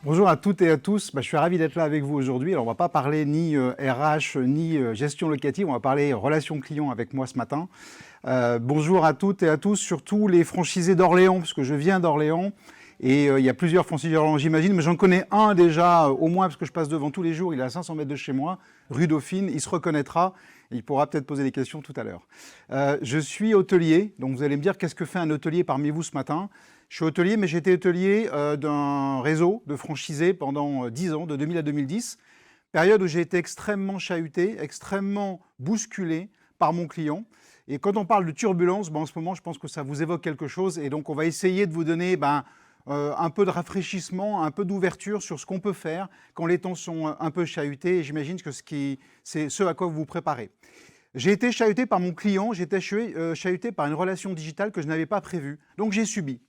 Bonjour à toutes et à tous. Je suis ravi d'être là avec vous aujourd'hui. Alors, on ne va pas parler ni RH, ni gestion locative, on va parler relations clients avec moi ce matin. Bonjour à toutes et à tous, surtout les franchisés d'Orléans, parce que je viens d'Orléans. Et il y a plusieurs franchisés d'Orléans, j'imagine, mais j'en connais un déjà, au moins, parce que je passe devant tous les jours. Il est à 500 mètres de chez moi, rue Dauphine. Il se reconnaîtra. Et il pourra peut-être poser des questions tout à l'heure. Je suis hôtelier, donc vous allez me dire qu'est-ce que fait un hôtelier parmi vous ce matin. Je suis hôtelier, mais j'ai été hôtelier d'un réseau de franchisés pendant 10 ans, de 2000 à 2010. Période où j'ai été extrêmement chahuté, extrêmement bousculé par mon client. Et quand on parle de turbulence, en ce moment, je pense que ça vous évoque quelque chose. Et donc, on va essayer de vous donner un peu de rafraîchissement, un peu d'ouverture sur ce qu'on peut faire quand les temps sont un peu chahutés. Et j'imagine que c'est ce à quoi vous vous préparez. J'ai été chahuté par mon client, j'ai été chahuté par une relation digitale que je n'avais pas prévue. Donc, j'ai subi.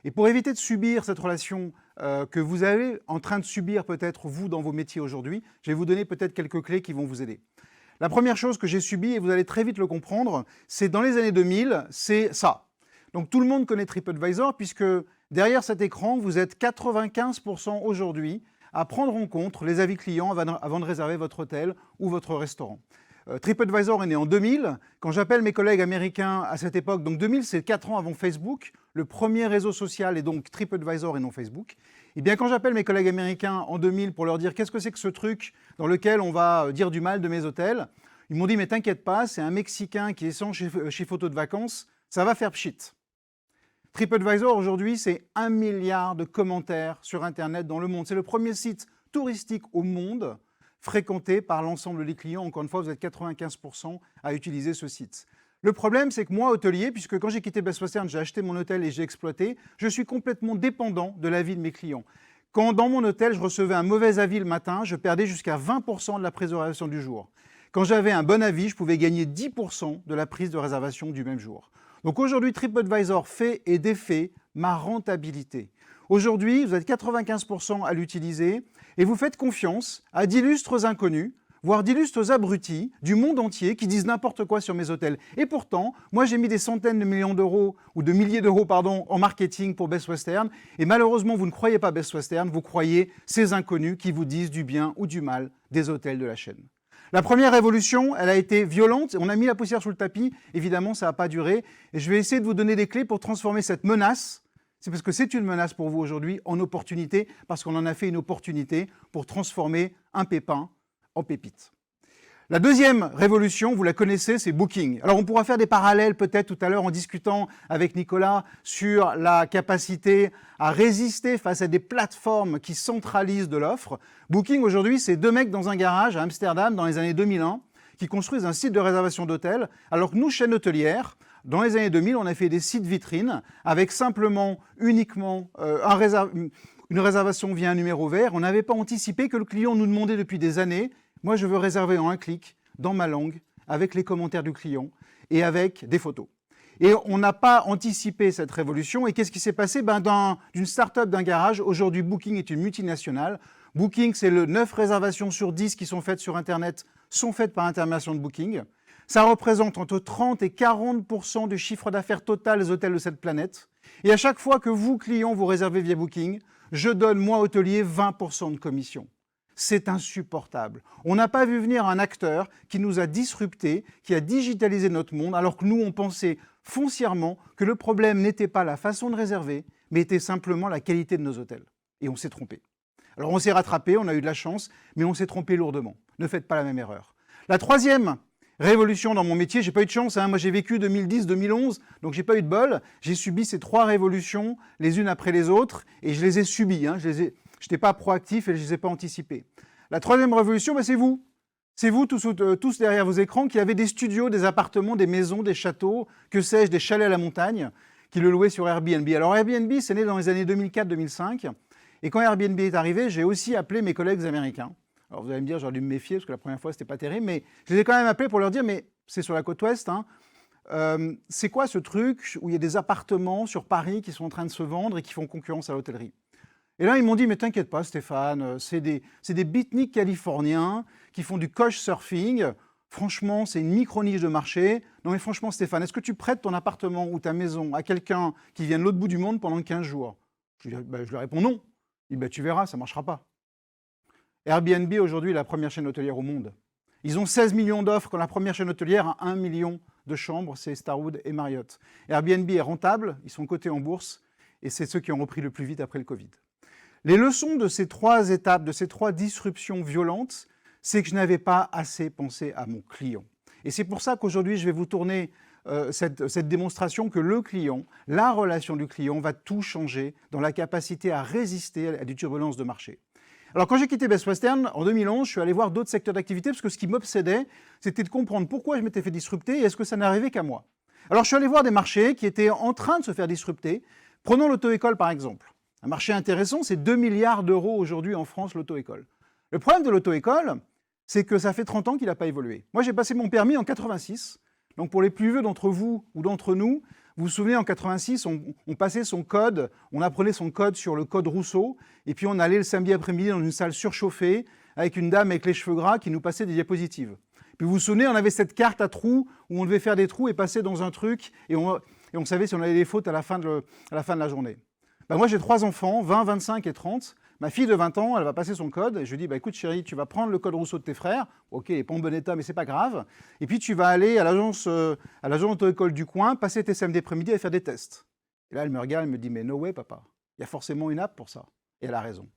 Et pour éviter de subir cette relation que vous avez en train de subir peut-être vous dans vos métiers aujourd'hui, je vais vous donner peut-être quelques clés qui vont vous aider. La première chose que j'ai subie, et vous allez très vite le comprendre, c'est dans les années 2000, c'est ça. Donc tout le monde connaît TripAdvisor puisque derrière cet écran, vous êtes 95% aujourd'hui à prendre en compte les avis clients avant de réserver votre hôtel ou votre restaurant. TripAdvisor est né en 2000. Quand j'appelle mes collègues américains à cette époque, donc 2000, c'est 4 ans avant Facebook, le premier réseau social est donc TripAdvisor et non Facebook. Et bien quand j'appelle mes collègues américains en 2000 pour leur dire qu'est-ce que c'est que ce truc dans lequel on va dire du mal de mes hôtels, ils m'ont dit mais t'inquiète pas, c'est un Mexicain qui est sans chez Photo de Vacances, ça va faire pchit. TripAdvisor aujourd'hui, c'est 1 milliard de commentaires sur Internet dans le monde. C'est le premier site touristique au monde fréquenté par l'ensemble des clients. Encore une fois, vous êtes 95% à utiliser ce site. Le problème, c'est que moi, hôtelier, puisque quand j'ai quitté Best Western, j'ai acheté mon hôtel et j'ai exploité, je suis complètement dépendant de l'avis de mes clients. Quand dans mon hôtel, je recevais un mauvais avis le matin, je perdais jusqu'à 20% de la prise de réservation du jour. Quand j'avais un bon avis, je pouvais gagner 10% de la prise de réservation du même jour. Donc aujourd'hui, TripAdvisor fait et défait ma rentabilité. Aujourd'hui, vous êtes 95% à l'utiliser et vous faites confiance à d'illustres inconnus, voire d'illustres abrutis du monde entier qui disent n'importe quoi sur mes hôtels. Et pourtant, moi j'ai mis des centaines de millions d'euros, ou de milliers d'euros, pardon, en marketing pour Best Western. Et malheureusement, vous ne croyez pas Best Western, vous croyez ces inconnus qui vous disent du bien ou du mal des hôtels de la chaîne. La première révolution, elle a été violente. On a mis la poussière sous le tapis. Évidemment, ça n'a pas duré. Et je vais essayer de vous donner des clés pour transformer cette menace, c'est parce que c'est une menace pour vous aujourd'hui, en opportunité, parce qu'on en a fait une opportunité pour transformer un pépin en pépite. La deuxième révolution, vous la connaissez, c'est Booking. Alors on pourra faire des parallèles peut-être tout à l'heure en discutant avec Nicolas sur la capacité à résister face à des plateformes qui centralisent de l'offre. Booking aujourd'hui, c'est 2 mecs dans un garage à Amsterdam dans les années 2001 qui construisent un site de réservation d'hôtels, alors que nous, chaîne hôtelière, dans les années 2000, on a fait des sites vitrines avec simplement, uniquement une réservation via un numéro vert. On n'avait pas anticipé que le client nous demandait depuis des années « Moi, je veux réserver en un clic, dans ma langue, avec les commentaires du client et avec des photos ». Et on n'a pas anticipé cette révolution. Et qu'est-ce qui s'est passé? D'une start-up d'un garage, aujourd'hui, Booking est une multinationale. Booking, c'est 9 réservations sur 10 qui sont faites sur Internet, sont faites par intermédiaire de Booking. Ça représente entre 30 et 40% du chiffre d'affaires total des hôtels de cette planète. Et à chaque fois que vous, clients, vous réservez via Booking, je donne, moi, hôtelier, 20% de commission. C'est insupportable. On n'a pas vu venir un acteur qui nous a disruptés, qui a digitalisé notre monde, alors que nous, on pensait foncièrement que le problème n'était pas la façon de réserver, mais était simplement la qualité de nos hôtels. Et on s'est trompé. Alors on s'est rattrapé, on a eu de la chance, mais on s'est trompé lourdement. Ne faites pas la même erreur. La troisième révolution dans mon métier, j'ai pas eu de chance, moi j'ai vécu 2010-2011, donc j'ai pas eu de bol. J'ai subi ces 3 révolutions, les unes après les autres, et je les ai subies. Je n'étais pas proactif et je ne les ai pas anticipées. La troisième révolution, c'est vous. C'est vous, tous derrière vos écrans, qui avez des studios, des appartements, des maisons, des châteaux, que sais-je, des chalets à la montagne, qui le louaient sur Airbnb. Alors Airbnb, c'est né dans les années 2004-2005, et quand Airbnb est arrivé, j'ai aussi appelé mes collègues américains. Alors vous allez me dire, j'aurais dû me méfier, parce que la première fois, c'était pas terrible, mais je les ai quand même appelés pour leur dire, mais c'est sur la côte ouest, c'est quoi ce truc où il y a des appartements sur Paris qui sont en train de se vendre et qui font concurrence à l'hôtellerie? Et là, ils m'ont dit, mais t'inquiète pas, Stéphane, c'est des beatniks californiens qui font du couchsurfing. Franchement, c'est une micro-niche de marché. Non, mais franchement, Stéphane, est-ce que tu prêtes ton appartement ou ta maison à quelqu'un qui vient de l'autre bout du monde pendant 15 jours? Je lui réponds non. Il dit, bah, tu verras, ça ne marchera pas. Airbnb, aujourd'hui, est la première chaîne hôtelière au monde. Ils ont 16 millions d'offres quand la première chaîne hôtelière a 1 million de chambres, c'est Starwood et Marriott. Airbnb est rentable, ils sont cotés en bourse, et c'est ceux qui ont repris le plus vite après le Covid. Les leçons de ces 3 étapes, de ces 3 disruptions violentes, c'est que je n'avais pas assez pensé à mon client. Et c'est pour ça qu'aujourd'hui, je vais vous tourner cette démonstration que le client, la relation du client va tout changer dans la capacité à résister à des turbulences de marché. Alors quand j'ai quitté Best Western en 2011, je suis allé voir d'autres secteurs d'activité parce que ce qui m'obsédait, c'était de comprendre pourquoi je m'étais fait disrupter et est-ce que ça n'arrivait qu'à moi. Alors je suis allé voir des marchés qui étaient en train de se faire disrupter. Prenons l'auto-école par exemple. Un marché intéressant, c'est 2 milliards d'euros aujourd'hui en France, l'auto-école. Le problème de l'auto-école, c'est que ça fait 30 ans qu'il n'a pas évolué. Moi, j'ai passé mon permis en 86. Donc pour les plus vieux d'entre vous ou d'entre nous, vous vous souvenez, en 86, on passait son code, on apprenait son code sur le code Rousseau, et puis on allait le samedi après-midi dans une salle surchauffée avec une dame avec les cheveux gras qui nous passait des diapositives. Puis vous vous souvenez, on avait cette carte à trous où on devait faire des trous et passer dans un truc, et on savait si on avait des fautes à la fin de la journée. Ben moi, j'ai 3 enfants, 20, 25 et 30. Ma fille de 20 ans, elle va passer son code, et je lui dis, bah, écoute chérie, tu vas prendre le code Rousseau de tes frères, ok, il n'est pas en bon état, mais c'est pas grave, et puis tu vas aller à l'agence auto-école du coin, passer tes samedis après-midi et faire des tests. Et là, elle me regarde, elle me dit, mais no way, papa, il y a forcément une app pour ça. Et elle a raison.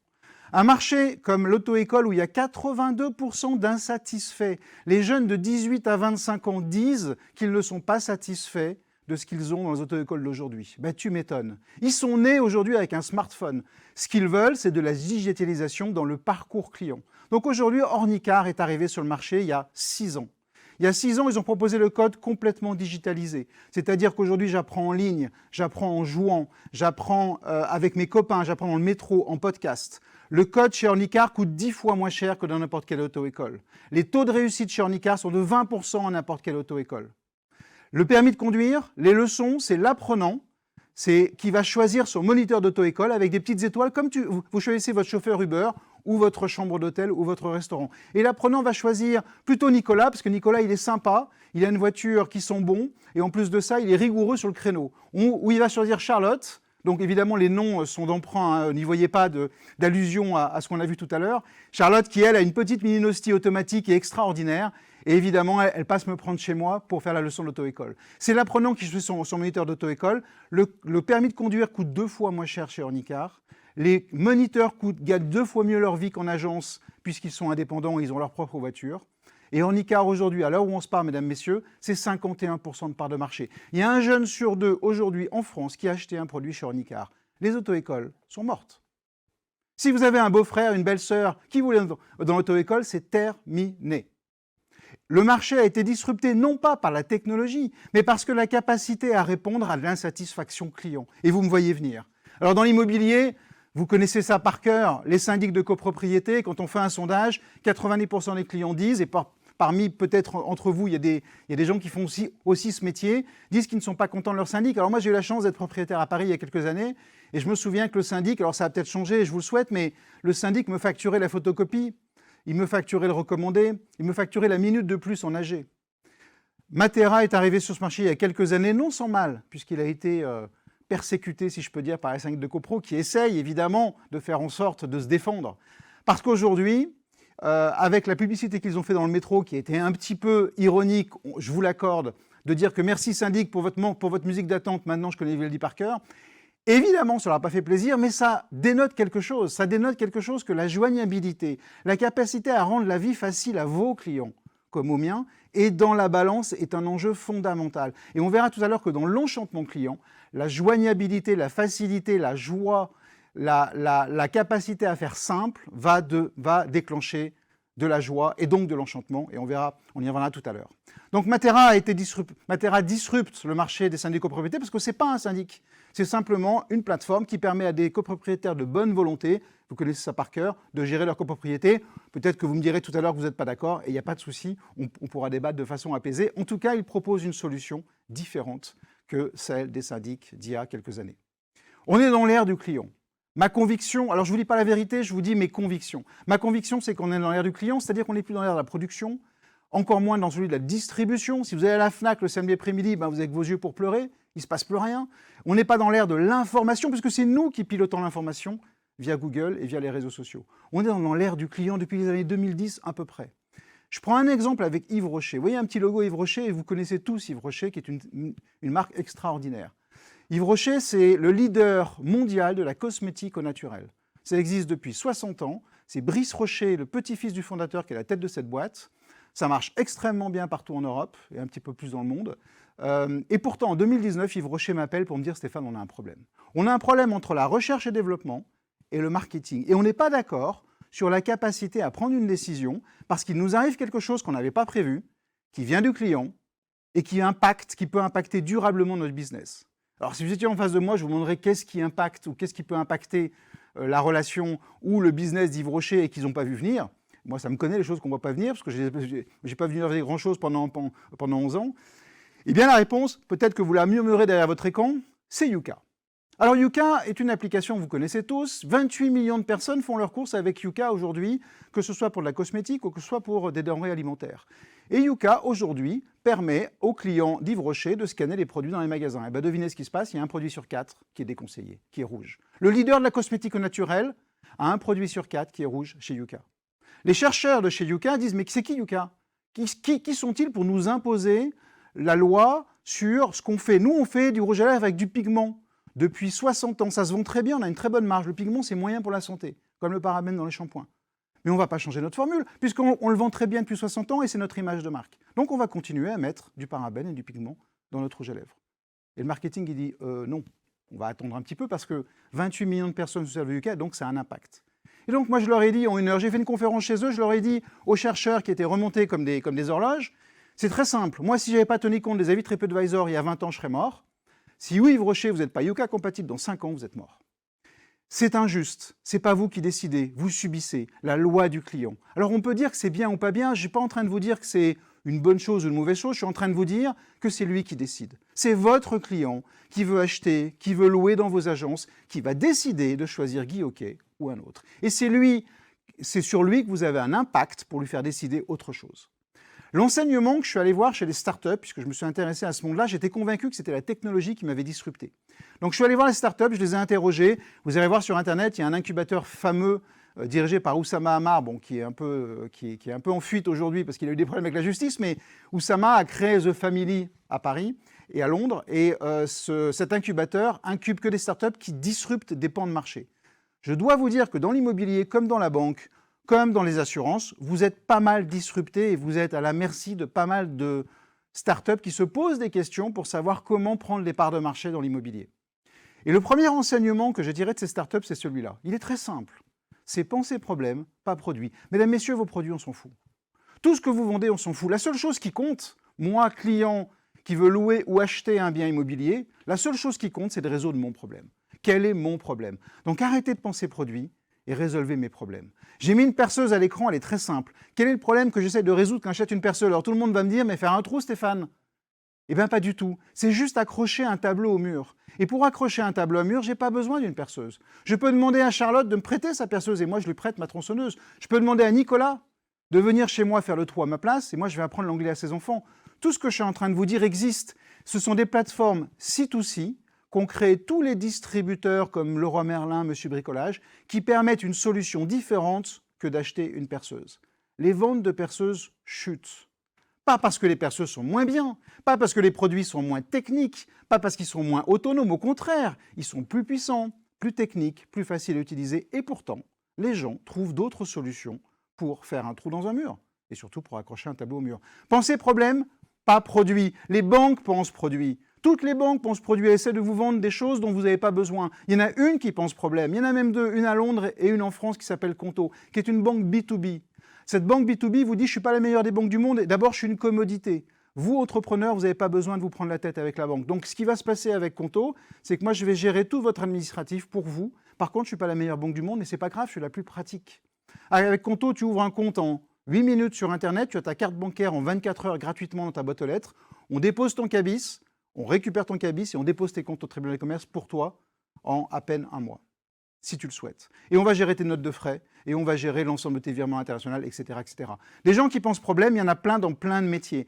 Un marché comme l'auto-école où il y a 82% d'insatisfaits, les jeunes de 18 à 25 ans disent qu'ils ne sont pas satisfaits de ce qu'ils ont dans les auto-écoles d'aujourd'hui. Ben, tu m'étonnes. Ils sont nés aujourd'hui avec un smartphone. Ce qu'ils veulent, c'est de la digitalisation dans le parcours client. Donc aujourd'hui, Ornicar est arrivé sur le marché il y a 6 ans. Il y a 6 ans, ils ont proposé le code complètement digitalisé. C'est-à-dire qu'aujourd'hui, j'apprends en ligne, j'apprends en jouant, j'apprends avec mes copains, j'apprends dans le métro, en podcast. Le code chez Ornicar coûte 10 fois moins cher que dans n'importe quelle auto-école. Les taux de réussite chez Ornicar sont de 20% en n'importe quelle auto-école. Le permis de conduire, les leçons, c'est l'apprenant qui va choisir son moniteur d'auto-école avec des petites étoiles, comme vous choisissez votre chauffeur Uber ou votre chambre d'hôtel ou votre restaurant. Et l'apprenant va choisir plutôt Nicolas, parce que Nicolas, il est sympa, il a une voiture qui sent bon, et en plus de ça, il est rigoureux sur le créneau. Ou il va choisir Charlotte. Donc évidemment, les noms sont d'emprunt, hein, n'y voyez pas d'allusion à ce qu'on a vu tout à l'heure. Charlotte qui, elle, a une petite mini-nosti automatique et extraordinaire. Et évidemment, elle passe me prendre chez moi pour faire la leçon d'auto-école. C'est l'apprenant qui choisit son moniteur d'auto-école. Le permis de conduire coûte 2 fois moins cher chez Ornicar. Les moniteurs gagnent 2 fois mieux leur vie qu'en agence, puisqu'ils sont indépendants et ils ont leur propre voiture. Et Ornicar aujourd'hui, à l'heure où on se parle, mesdames, messieurs, c'est 51% de part de marché. Il y a un jeune sur 2 aujourd'hui en France qui a acheté un produit chez Ornicar. Les auto-écoles sont mortes. Si vous avez un beau-frère, une belle-sœur qui voulait dans l'auto-école, c'est terminé. Le marché a été disrupté non pas par la technologie, mais parce que la capacité à répondre à l'insatisfaction client. Et vous me voyez venir. Alors dans l'immobilier, vous connaissez ça par cœur, les syndics de copropriété, quand on fait un sondage, 90% des clients disent, et parmi peut-être entre vous, il y a des gens qui font aussi ce métier, disent qu'ils ne sont pas contents de leur syndic. Alors moi, j'ai eu la chance d'être propriétaire à Paris il y a quelques années, et je me souviens que le syndic, alors ça a peut-être changé, je vous le souhaite, mais le syndic me facturait la photocopie, il me facturait le recommandé, il me facturait la minute de plus en AG. Matera est arrivé sur ce marché il y a quelques années, non sans mal, puisqu'il a été persécuté, si je peux dire, par les syndics de copro, qui essayent évidemment de faire en sorte de se défendre. Parce qu'aujourd'hui, avec la publicité qu'ils ont fait dans le métro, qui était un petit peu ironique, je vous l'accorde, de dire que merci syndic pour votre musique d'attente, maintenant je connais Vivaldi par cœur. Évidemment, ça ne leur a pas fait plaisir, mais ça dénote quelque chose. Ça dénote quelque chose que la joignabilité, la capacité à rendre la vie facile à vos clients, comme aux miens, et dans la balance est un enjeu fondamental. Et on verra tout à l'heure que dans l'enchantement client, la joignabilité, la facilité, la joie, la capacité à faire simple va déclencher de la joie et donc de l'enchantement, et on y reviendra tout à l'heure. Donc Matera disrupte le marché des syndics copropriétés parce que ce n'est pas un syndic, c'est simplement une plateforme qui permet à des copropriétaires de bonne volonté, vous connaissez ça par cœur, de gérer leur copropriété. Peut-être que vous me direz tout à l'heure que vous n'êtes pas d'accord, et il n'y a pas de souci, on pourra débattre de façon apaisée. En tout cas, il propose une solution différente que celle des syndics d'il y a quelques années. On est dans l'ère du client. Ma conviction, alors je ne vous dis pas la vérité, je vous dis mes convictions. Ma conviction, c'est qu'on est dans l'ère du client, c'est-à-dire qu'on n'est plus dans l'ère de la production, encore moins dans celui de la distribution. Si vous allez à la FNAC le samedi après-midi, vous avez que vos yeux pour pleurer, il ne se passe plus rien. On n'est pas dans l'ère de l'information, puisque c'est nous qui pilotons l'information. via Google et via les réseaux sociaux. On est dans l'ère du client depuis les années 2010 à peu près. Je prends un exemple avec Yves Rocher. Vous voyez un petit logo Yves Rocher et vous connaissez tous Yves Rocher qui est une marque extraordinaire. Yves Rocher, c'est le leader mondial de la cosmétique au naturel. Ça existe depuis 60 ans. C'est Brice Rocher, le petit-fils du fondateur, qui est à la tête de cette boîte. Ça marche extrêmement bien partout en Europe et un petit peu plus dans le monde. Et pourtant, en 2019, Yves Rocher m'appelle pour me dire « Stéphane, on a un problème. On a un problème entre la recherche et développement et le marketing. Et on n'est pas d'accord sur la capacité à prendre une décision parce qu'il nous arrive quelque chose qu'on n'avait pas prévu, qui vient du client et qui peut impacter durablement notre business. » Alors, si vous étiez en face de moi, je vous demanderais qu'est-ce qui impacte ou qu'est-ce qui peut impacter la relation ou le business d'Yves Rocher et qu'ils n'ont pas vu venir. Moi, ça me connaît les choses qu'on ne voit pas venir parce que je n'ai pas vu venir grand-chose pendant 11 ans. Eh bien, la réponse, peut-être que vous la murmurez derrière votre écran, c'est Yuka. Alors, Yuka est une application que vous connaissez tous. 28 millions de personnes font leurs courses avec Yuka aujourd'hui, que ce soit pour de la cosmétique ou que ce soit pour des denrées alimentaires. Et Yuka, aujourd'hui, permet aux clients d'Yves Rocher de scanner les produits dans les magasins. Et bien, devinez ce qui se passe, il y a un produit sur 4 qui est déconseillé, qui est rouge. Le leader de la cosmétique au naturel a un produit sur 4 qui est rouge chez Yuka. Les chercheurs de chez Yuka disent « Mais c'est qui Yuka ? Qui sont-ils pour nous imposer la loi sur ce qu'on fait ? Nous, on fait du rouge à lèvres avec du pigment. Depuis 60 ans, ça se vend très bien, on a une très bonne marge. Le pigment, c'est moyen pour la santé, comme le parabène dans les shampoings. Mais on ne va pas changer notre formule, puisqu'on le vend très bien depuis 60 ans et c'est notre image de marque. Donc on va continuer à mettre du parabène et du pigment dans notre rouge à lèvres. Et le marketing, il dit non, on va attendre un petit peu parce que 28 millions de personnes se servent du UK, donc ça a un impact. Et donc moi je leur ai dit en 1 heure, j'ai fait une conférence chez eux, je leur ai dit aux chercheurs qui étaient remontés comme des horloges, c'est très simple. Moi si je n'avais pas tenu compte des avis TripAdvisor il y a 20 ans, je serais mort. Si oui, Yves Rocher, vous n'êtes pas Yuka compatible, dans 5 ans, vous êtes mort. C'est injuste, c'est pas vous qui décidez, vous subissez la loi du client. Alors on peut dire que c'est bien ou pas bien, je ne suis pas en train de vous dire que c'est une bonne chose ou une mauvaise chose, je suis en train de vous dire que c'est lui qui décide. C'est votre client qui veut acheter, qui veut louer dans vos agences, qui va décider de choisir Guy Hockey ou un autre. Et c'est sur lui que vous avez un impact pour lui faire décider autre chose. L'enseignement que je suis allé voir chez les startups, puisque je me suis intéressé à ce monde-là, j'étais convaincu que c'était la technologie qui m'avait disrupté. Donc je suis allé voir les startups, je les ai interrogés. Vous allez voir sur Internet, il y a un incubateur fameux dirigé par Oussama Ammar, qui est un peu en fuite aujourd'hui parce qu'il a eu des problèmes avec la justice, mais Oussama a créé The Family à Paris et à Londres, et cet incubateur incube que des startups qui disruptent des pans de marché. Je dois vous dire que dans l'immobilier, comme dans la banque, comme dans les assurances, vous êtes pas mal disrupté et vous êtes à la merci de pas mal de startups qui se posent des questions pour savoir comment prendre les parts de marché dans l'immobilier. Et le premier enseignement que je dirais de ces startups, c'est celui-là. Il est très simple. C'est penser problème, pas produit. Mesdames, messieurs, vos produits, on s'en fout. Tout ce que vous vendez, on s'en fout. La seule chose qui compte, moi, client qui veut louer ou acheter un bien immobilier, la seule chose qui compte, c'est de résoudre mon problème. Quel est mon problème? Donc arrêtez de penser produit et résolvez mes problèmes. J'ai mis une perceuse à l'écran, elle est très simple. Quel est le problème que j'essaie de résoudre quand j'achète une perceuse? Alors tout le monde va me dire, mais faire un trou, Stéphane? Eh bien pas du tout. C'est juste accrocher un tableau au mur. Et pour accrocher un tableau au mur, je n'ai pas besoin d'une perceuse. Je peux demander à Charlotte de me prêter sa perceuse et moi je lui prête ma tronçonneuse. Je peux demander à Nicolas de venir chez moi faire le trou à ma place et moi je vais apprendre l'anglais à ses enfants. Tout ce que je suis en train de vous dire existe. Ce sont des plateformes C2C qu'ont créé tous les distributeurs comme Leroy Merlin, Monsieur Bricolage, qui permettent une solution différente que d'acheter une perceuse. Les ventes de perceuses chutent. Pas parce que les perceuses sont moins bien, pas parce que les produits sont moins techniques, pas parce qu'ils sont moins autonomes, au contraire, ils sont plus puissants, plus techniques, plus faciles à utiliser, et pourtant, les gens trouvent d'autres solutions pour faire un trou dans un mur, et surtout pour accrocher un tableau au mur. Pensez problème, pas produit. Les banques pensent produit. Toutes les banques pensent produit et essaient de vous vendre des choses dont vous n'avez pas besoin. Il y en a une qui pense problème, il y en a même deux, une à Londres et une en France qui s'appelle Conto, qui est une banque B2B. Cette banque B2B vous dit « je ne suis pas la meilleure des banques du monde, et d'abord je suis une commodité ». Vous, entrepreneur, vous n'avez pas besoin de vous prendre la tête avec la banque. Donc ce qui va se passer avec Conto, c'est que moi je vais gérer tout votre administratif pour vous. Par contre, je ne suis pas la meilleure banque du monde, mais ce n'est pas grave, je suis la plus pratique. Avec Conto, tu ouvres un compte en 8 minutes sur Internet, tu as ta carte bancaire en 24 heures gratuitement dans ta boîte aux lettres, on dépose ton cabis, on récupère ton cabis et on dépose tes comptes au tribunal de commerce pour toi en à peine un mois, si tu le souhaites. Et on va gérer tes notes de frais, et on va gérer l'ensemble de tes virements internationaux, etc., etc. Les gens qui pensent problème, il y en a plein dans plein de métiers.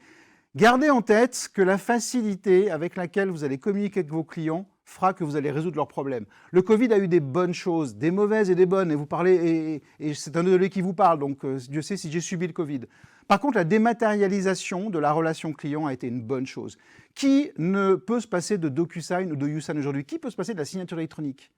Gardez en tête que la facilité avec laquelle vous allez communiquer avec vos clients fera que vous allez résoudre leurs problèmes. Le Covid a eu des bonnes choses, des mauvaises et des bonnes, et vous parlez, et c'est un de qui vous parle, donc Dieu sait si j'ai subi le Covid. Par contre, la dématérialisation de la relation client a été une bonne chose. Qui ne peut se passer de DocuSign ou de YouSign aujourd'hui? Qui peut se passer de la signature électronique?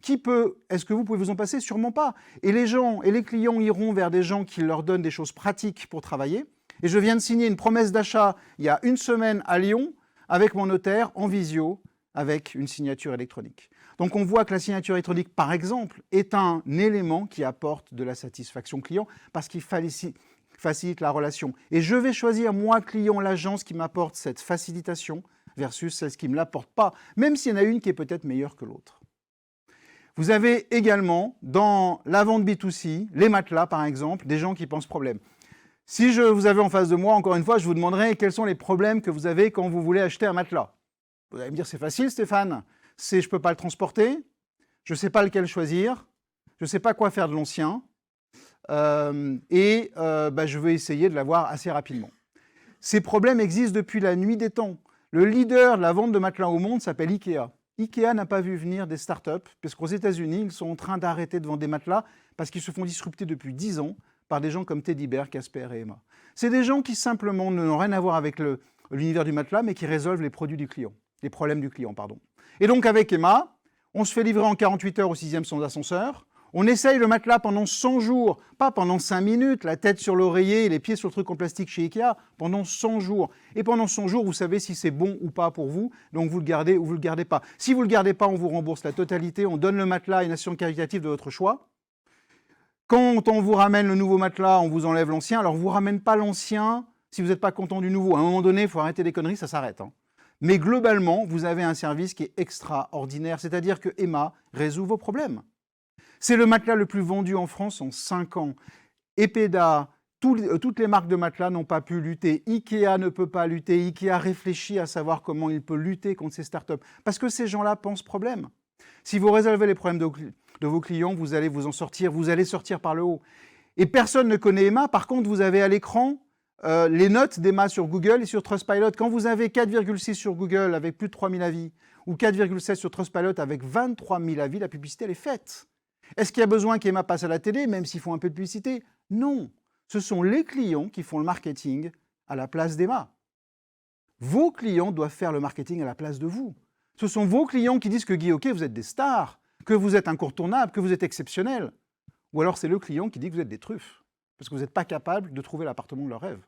Est-ce que vous pouvez vous en passer? Sûrement pas. Et les gens et les clients iront vers des gens qui leur donnent des choses pratiques pour travailler. Et je viens de signer une promesse d'achat il y a une semaine à Lyon avec mon notaire en visio avec une signature électronique. Donc on voit que la signature électronique, par exemple, est un élément qui apporte de la satisfaction client parce qu'il facilite la relation. Et je vais choisir, moi, client, l'agence qui m'apporte cette facilitation versus celle qui ne me l'apporte pas, même s'il y en a une qui est peut-être meilleure que l'autre. Vous avez également, dans la vente B2C, les matelas, par exemple, des gens qui pensent problème. Si je vous avais en face de moi, encore une fois, je vous demanderais quels sont les problèmes que vous avez quand vous voulez acheter un matelas. Vous allez me dire, c'est facile, Stéphane. Je ne peux pas le transporter, je ne sais pas lequel choisir, je ne sais pas quoi faire de l'ancien, je vais essayer de l'avoir assez rapidement. Ces problèmes existent depuis la nuit des temps. Le leader de la vente de matelas au monde s'appelle Ikea. Ikea n'a pas vu venir des startups, parce qu'aux États-Unis, ils sont en train d'arrêter de vendre des matelas parce qu'ils se font disrupter depuis 10 ans par des gens comme Teddy Bear, Casper et Emma. C'est des gens qui simplement n'ont rien à voir avec l'univers du matelas, mais qui résolvent les problèmes du client, pardon. Et donc avec Emma, on se fait livrer en 48 heures au 6e sans ascenseur. On essaye le matelas pendant 100 jours, pas pendant 5 minutes, la tête sur l'oreiller et les pieds sur le truc en plastique chez Ikea, pendant 100 jours. Et pendant 100 jours, vous savez si c'est bon ou pas pour vous, donc vous le gardez ou vous le gardez pas. Si vous le gardez pas, on vous rembourse la totalité, on donne le matelas à une association caritative de votre choix. Quand on vous ramène le nouveau matelas, on vous enlève l'ancien. Alors, on ne vous ramène pas l'ancien si vous n'êtes pas content du nouveau. À un moment donné, il faut arrêter les conneries, ça s'arrête. Mais globalement, vous avez un service qui est extraordinaire, c'est-à-dire que Emma résout vos problèmes. C'est le matelas le plus vendu en France en 5 ans. Epeda, toutes les marques de matelas n'ont pas pu lutter. Ikea ne peut pas lutter. Ikea réfléchit à savoir comment il peut lutter contre ces startups. Parce que ces gens-là pensent problème. Si vous résolvez les problèmes de vos clients, vous allez vous en sortir, vous allez sortir par le haut. Et personne ne connaît Emma. Par contre, vous avez à l'écran les notes d'Emma sur Google et sur Trustpilot. Quand vous avez 4,6 sur Google avec plus de 3000 avis, ou 4,7 sur Trustpilot avec 23 000 avis, la publicité, elle est faite. Est-ce qu'il y a besoin qu'Emma passe à la télé, même s'ils font un peu de publicité? Non. Ce sont les clients qui font le marketing à la place d'Emma. Vos clients doivent faire le marketing à la place de vous. Ce sont vos clients qui disent que Guy, ok, vous êtes des stars, que vous êtes incontournables, que vous êtes exceptionnels. Ou alors c'est le client qui dit que vous êtes des truffes, parce que vous n'êtes pas capable de trouver l'appartement de leur rêve.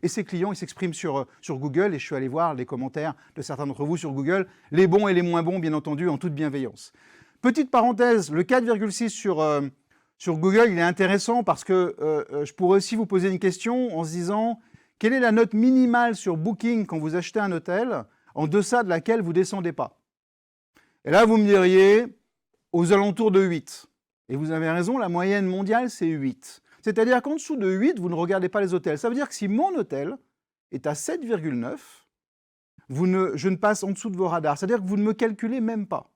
Et ces clients, ils s'expriment sur Google, et je suis allé voir les commentaires de certains d'entre vous sur Google, les bons et les moins bons, bien entendu, en toute bienveillance. Petite parenthèse, le 4,6 sur Google, il est intéressant parce que je pourrais aussi vous poser une question en se disant quelle est la note minimale sur Booking quand vous achetez un hôtel en deçà de laquelle vous ne descendez pas. Et là, vous me diriez aux alentours de 8. Et vous avez raison, la moyenne mondiale, c'est 8. C'est-à-dire qu'en dessous de 8, vous ne regardez pas les hôtels. Ça veut dire que si mon hôtel est à 7,9, je ne passe en dessous de vos radars. C'est-à-dire que vous ne me calculez même pas.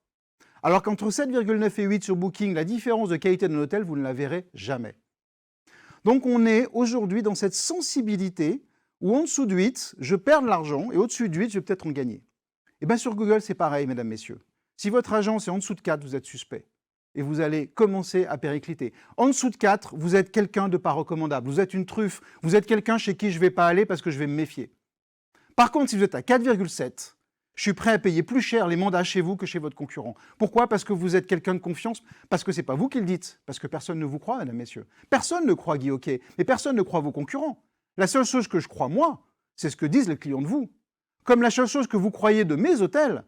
Alors qu'entre 7,9 et 8 sur Booking, la différence de qualité d'un hôtel, vous ne la verrez jamais. Donc on est aujourd'hui dans cette sensibilité où en dessous de 8, je perds de l'argent et au-dessus de 8, je vais peut-être en gagner. Et bien sur Google, c'est pareil, mesdames, messieurs. Si votre agence est en dessous de 4, vous êtes suspect. Et vous allez commencer à péricliter. En dessous de 4, vous êtes quelqu'un de pas recommandable. Vous êtes une truffe. Vous êtes quelqu'un chez qui je ne vais pas aller parce que je vais me méfier. Par contre, si vous êtes à 4,7, je suis prêt à payer plus cher les mandats chez vous que chez votre concurrent. Pourquoi? Parce que vous êtes quelqu'un de confiance, parce que ce n'est pas vous qui le dites, parce que personne ne vous croit, mesdames, messieurs. Personne ne croit Guy Hockey, mais personne ne croit vos concurrents. La seule chose que je crois, moi, c'est ce que disent les clients de vous. Comme la seule chose que vous croyez de mes hôtels,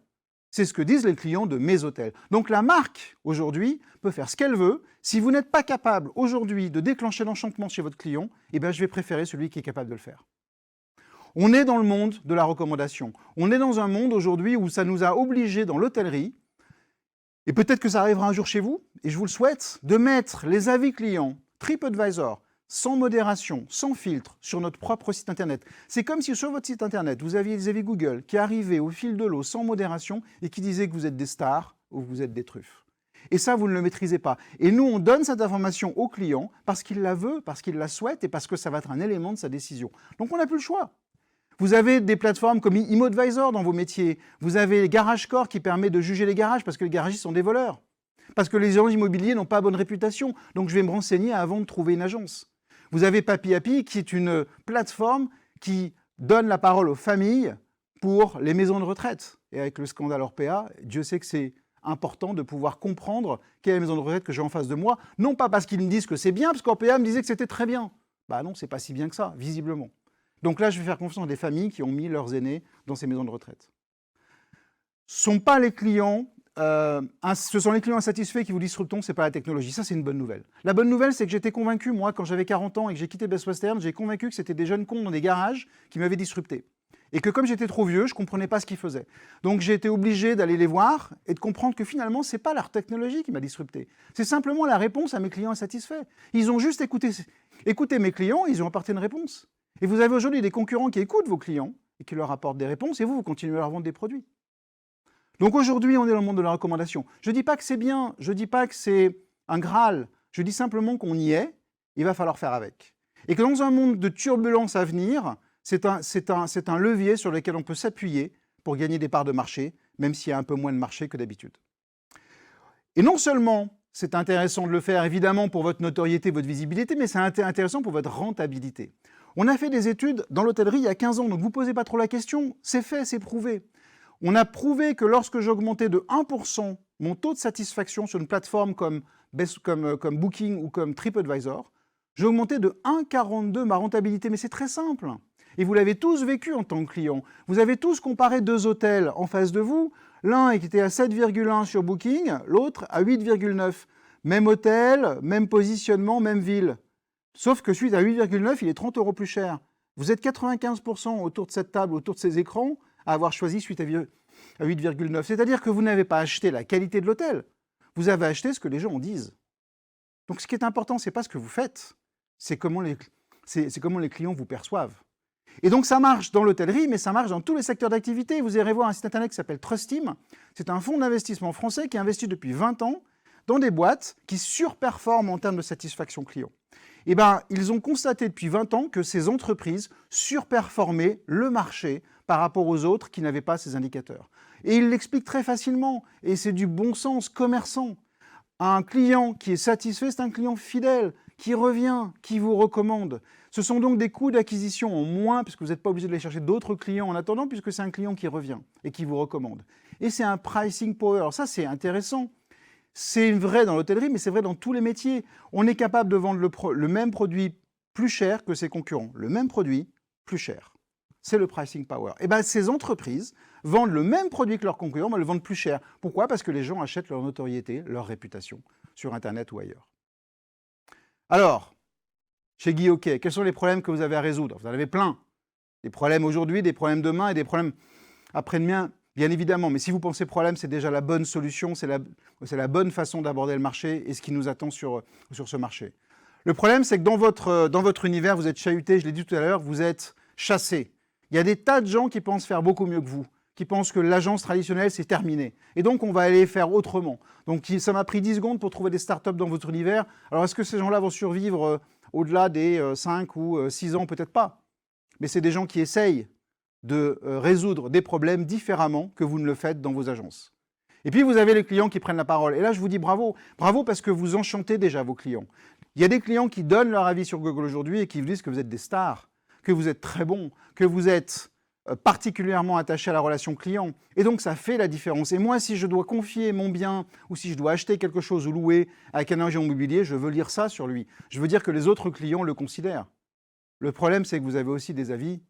c'est ce que disent les clients de mes hôtels. Donc la marque, aujourd'hui, peut faire ce qu'elle veut. Si vous n'êtes pas capable, aujourd'hui, de déclencher l'enchantement chez votre client, eh bien, je vais préférer celui qui est capable de le faire. On est dans le monde de la recommandation. On est dans un monde aujourd'hui où ça nous a obligés dans l'hôtellerie, et peut-être que ça arrivera un jour chez vous, et je vous le souhaite, de mettre les avis clients TripAdvisor, sans modération, sans filtre, sur notre propre site internet. C'est comme si sur votre site internet, vous aviez des avis Google qui arrivaient au fil de l'eau, sans modération, et qui disaient que vous êtes des stars ou que vous êtes des truffes. Et ça, vous ne le maîtrisez pas. Et nous, on donne cette information au client parce qu'il la veut, parce qu'il la souhaite, et parce que ça va être un élément de sa décision. Donc on n'a plus le choix. Vous avez des plateformes comme ImmoAdvisor dans vos métiers. Vous avez GarageCore qui permet de juger les garages parce que les garagistes sont des voleurs. Parce que les agents immobiliers n'ont pas bonne réputation. Donc je vais me renseigner avant de trouver une agence. Vous avez PapiHappy qui est une plateforme qui donne la parole aux familles pour les maisons de retraite. Et avec le scandale Orpea, Dieu sait que c'est important de pouvoir comprendre quelle est la maison de retraite que j'ai en face de moi. Non pas parce qu'ils me disent que c'est bien, parce qu'Orpea me disait que c'était très bien. Bah non, c'est pas si bien que ça, visiblement. Donc là, je vais faire confiance à des familles qui ont mis leurs aînés dans ces maisons de retraite. Ce sont pas les clients, ce sont les clients insatisfaits qui vous disruptent, c'est pas la technologie. Ça, c'est une bonne nouvelle. La bonne nouvelle, c'est que j'étais convaincu, moi, quand j'avais 40 ans et que j'ai quitté Best Western, j'ai convaincu que c'était des jeunes cons dans des garages qui m'avaient disrupté. Et que comme j'étais trop vieux, je ne comprenais pas ce qu'ils faisaient. Donc j'ai été obligé d'aller les voir et de comprendre que finalement, ce n'est pas leur technologie qui m'a disrupté. C'est simplement la réponse à mes clients insatisfaits. Ils ont juste écouté mes clients et ils ont apporté une réponse. Et vous avez aujourd'hui des concurrents qui écoutent vos clients et qui leur apportent des réponses et vous continuez à leur vendre des produits. Donc aujourd'hui, on est dans le monde de la recommandation. Je ne dis pas que c'est bien, je ne dis pas que c'est un Graal, je dis simplement qu'on y est, il va falloir faire avec. Et que dans un monde de turbulence à venir, c'est un levier sur lequel on peut s'appuyer pour gagner des parts de marché, même s'il y a un peu moins de marché que d'habitude. Et non seulement c'est intéressant de le faire, évidemment, pour votre notoriété, votre visibilité, mais c'est intéressant pour votre rentabilité. On a fait des études dans l'hôtellerie il y a 15 ans, donc vous ne posez pas trop la question, c'est fait, c'est prouvé. On a prouvé que lorsque j'augmentais de 1% mon taux de satisfaction sur une plateforme comme Booking ou comme TripAdvisor, j'augmentais de 1,42 ma rentabilité, mais c'est très simple. Et vous l'avez tous vécu en tant que client. Vous avez tous comparé deux hôtels en face de vous. L'un était à 7,1 sur Booking, l'autre à 8,9. Même hôtel, même positionnement, même ville. Sauf que celui à 8,9, il est 30 € plus cher. Vous êtes 95% autour de cette table, autour de ces écrans, à avoir choisi celui à 8,9. C'est-à-dire que vous n'avez pas acheté la qualité de l'hôtel. Vous avez acheté ce que les gens en disent. Donc ce qui est important, ce n'est pas ce que vous faites, c'est comment les clients vous perçoivent. Et donc ça marche dans l'hôtellerie, mais ça marche dans tous les secteurs d'activité. Vous irez voir un site internet qui s'appelle Trustim. C'est un fonds d'investissement français qui investit depuis 20 ans dans des boîtes qui surperforment en termes de satisfaction client. Eh bien, ils ont constaté depuis 20 ans que ces entreprises surperformaient le marché par rapport aux autres qui n'avaient pas ces indicateurs. Et ils l'expliquent très facilement, et c'est du bon sens commerçant. Un client qui est satisfait, c'est un client fidèle, qui revient, qui vous recommande. Ce sont donc des coûts d'acquisition en moins, puisque vous n'êtes pas obligé d'aller chercher d'autres clients en attendant, puisque c'est un client qui revient et qui vous recommande. Et c'est un pricing power. Alors ça, c'est intéressant. C'est vrai dans l'hôtellerie, mais c'est vrai dans tous les métiers. On est capable de vendre le même produit plus cher que ses concurrents. Le même produit, plus cher. C'est le pricing power. Et bien, ces entreprises vendent le même produit que leurs concurrents, mais le vendent plus cher. Pourquoi? Parce que les gens achètent leur notoriété, leur réputation, sur Internet ou ailleurs. Alors, chez Guy Hockey, quels sont les problèmes que vous avez à résoudre? Vous en avez plein. Des problèmes aujourd'hui, des problèmes demain et des problèmes après-demain, bien évidemment. Mais si vous pensez problème, c'est déjà la bonne solution, c'est la bonne façon d'aborder le marché et ce qui nous attend sur ce marché. Le problème, c'est que dans votre univers, vous êtes chahuté, je l'ai dit tout à l'heure, vous êtes chassé. Il y a des tas de gens qui pensent faire beaucoup mieux que vous, qui pensent que l'agence traditionnelle, c'est terminé. Et donc, on va aller faire autrement. Donc, ça m'a pris 10 secondes pour trouver des startups dans votre univers. Alors, est-ce que ces gens-là vont survivre au-delà des 5 ou 6 ans? Peut-être pas. Mais c'est des gens qui essayent de résoudre des problèmes différemment que vous ne le faites dans vos agences. Et puis, vous avez les clients qui prennent la parole. Et là, je vous dis bravo. Bravo parce que vous enchantez déjà vos clients. Il y a des clients qui donnent leur avis sur Google aujourd'hui et qui vous disent que vous êtes des stars, que vous êtes très bons, que vous êtes particulièrement attaché à la relation client. Et donc, ça fait la différence. Et moi, si je dois confier mon bien ou si je dois acheter quelque chose ou louer avec un agent immobilier, je veux lire ça sur lui. Je veux dire que les autres clients le considèrent. Le problème, c'est que vous avez aussi des avis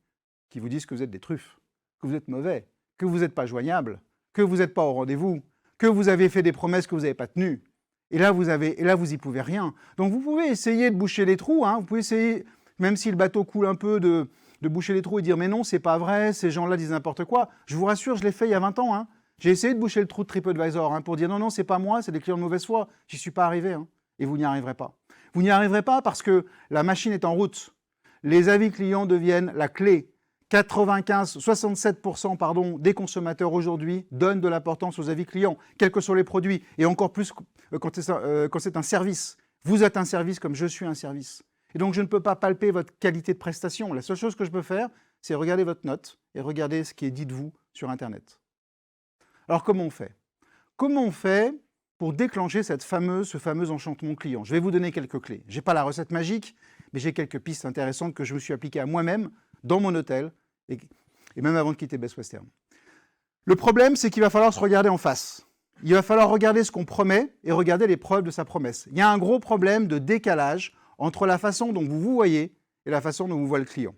qui vous disent que vous êtes des truffes, que vous êtes mauvais, que vous n'êtes pas joignable, que vous n'êtes pas au rendez-vous, que vous avez fait des promesses que vous n'avez pas tenues. Et là, vous n'y pouvez rien. Donc, vous pouvez essayer de boucher les trous. Vous pouvez essayer, même si le bateau coule un peu, de boucher les trous et dire « mais non, c'est pas vrai, ces gens-là disent n'importe quoi ». Je vous rassure, je l'ai fait il y a 20 ans. J'ai essayé de boucher le trou de TripAdvisor pour dire « non, non, c'est pas moi, c'est des clients de mauvaise foi, j'y suis pas arrivé ». Et vous n'y arriverez pas. Vous n'y arriverez pas parce que la machine est en route. Les avis clients deviennent la clé. 67% des consommateurs aujourd'hui donnent de l'importance aux avis clients, quels que soient les produits, et encore plus quand c'est un service. Vous êtes un service comme je suis un service. Et donc, je ne peux pas palper votre qualité de prestation. La seule chose que je peux faire, c'est regarder votre note et regarder ce qui est dit de vous sur Internet. Alors, comment on fait? Comment on fait pour déclencher ce fameux enchantement client? Je vais vous donner quelques clés. Je n'ai pas la recette magique, mais j'ai quelques pistes intéressantes que je me suis appliquées à moi-même, dans mon hôtel, et même avant de quitter Best Western. Le problème, c'est qu'il va falloir se regarder en face. Il va falloir regarder ce qu'on promet et regarder les preuves de sa promesse. Il y a un gros problème de décalage entre la façon dont vous vous voyez et la façon dont vous voit le client.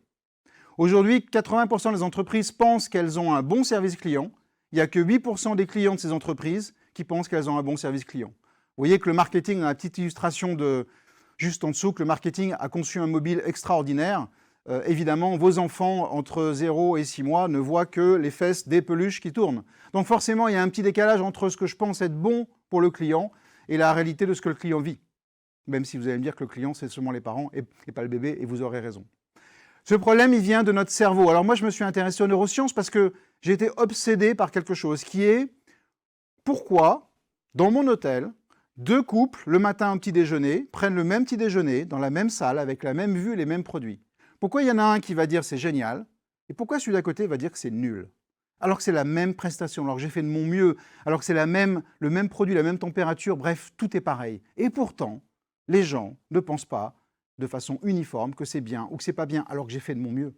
Aujourd'hui, 80% des entreprises pensent qu'elles ont un bon service client. Il n'y a que 8% des clients de ces entreprises qui pensent qu'elles ont un bon service client. Vous voyez que le marketing, dans la petite illustration juste en dessous, que le marketing a conçu un mobile extraordinaire. Évidemment, vos enfants entre 0 et 6 mois ne voient que les fesses des peluches qui tournent. Donc forcément, il y a un petit décalage entre ce que je pense être bon pour le client et la réalité de ce que le client vit. Même si vous allez me dire que le client, c'est seulement les parents et pas le bébé, et vous aurez raison. Ce problème, il vient de notre cerveau. Alors moi, je me suis intéressé aux neurosciences parce que j'ai été obsédé par quelque chose qui est pourquoi, dans mon hôtel, 2 couples, le matin au petit déjeuner, prennent le même petit déjeuner dans la même salle avec la même vue et les mêmes produits. Pourquoi il y en a un qui va dire c'est génial et pourquoi celui d'à côté va dire que c'est nul? Alors que c'est la même prestation, alors que j'ai fait de mon mieux, alors que c'est le même produit, la même température, bref, tout est pareil. Et pourtant, les gens ne pensent pas de façon uniforme que c'est bien ou que c'est pas bien, alors que j'ai fait de mon mieux.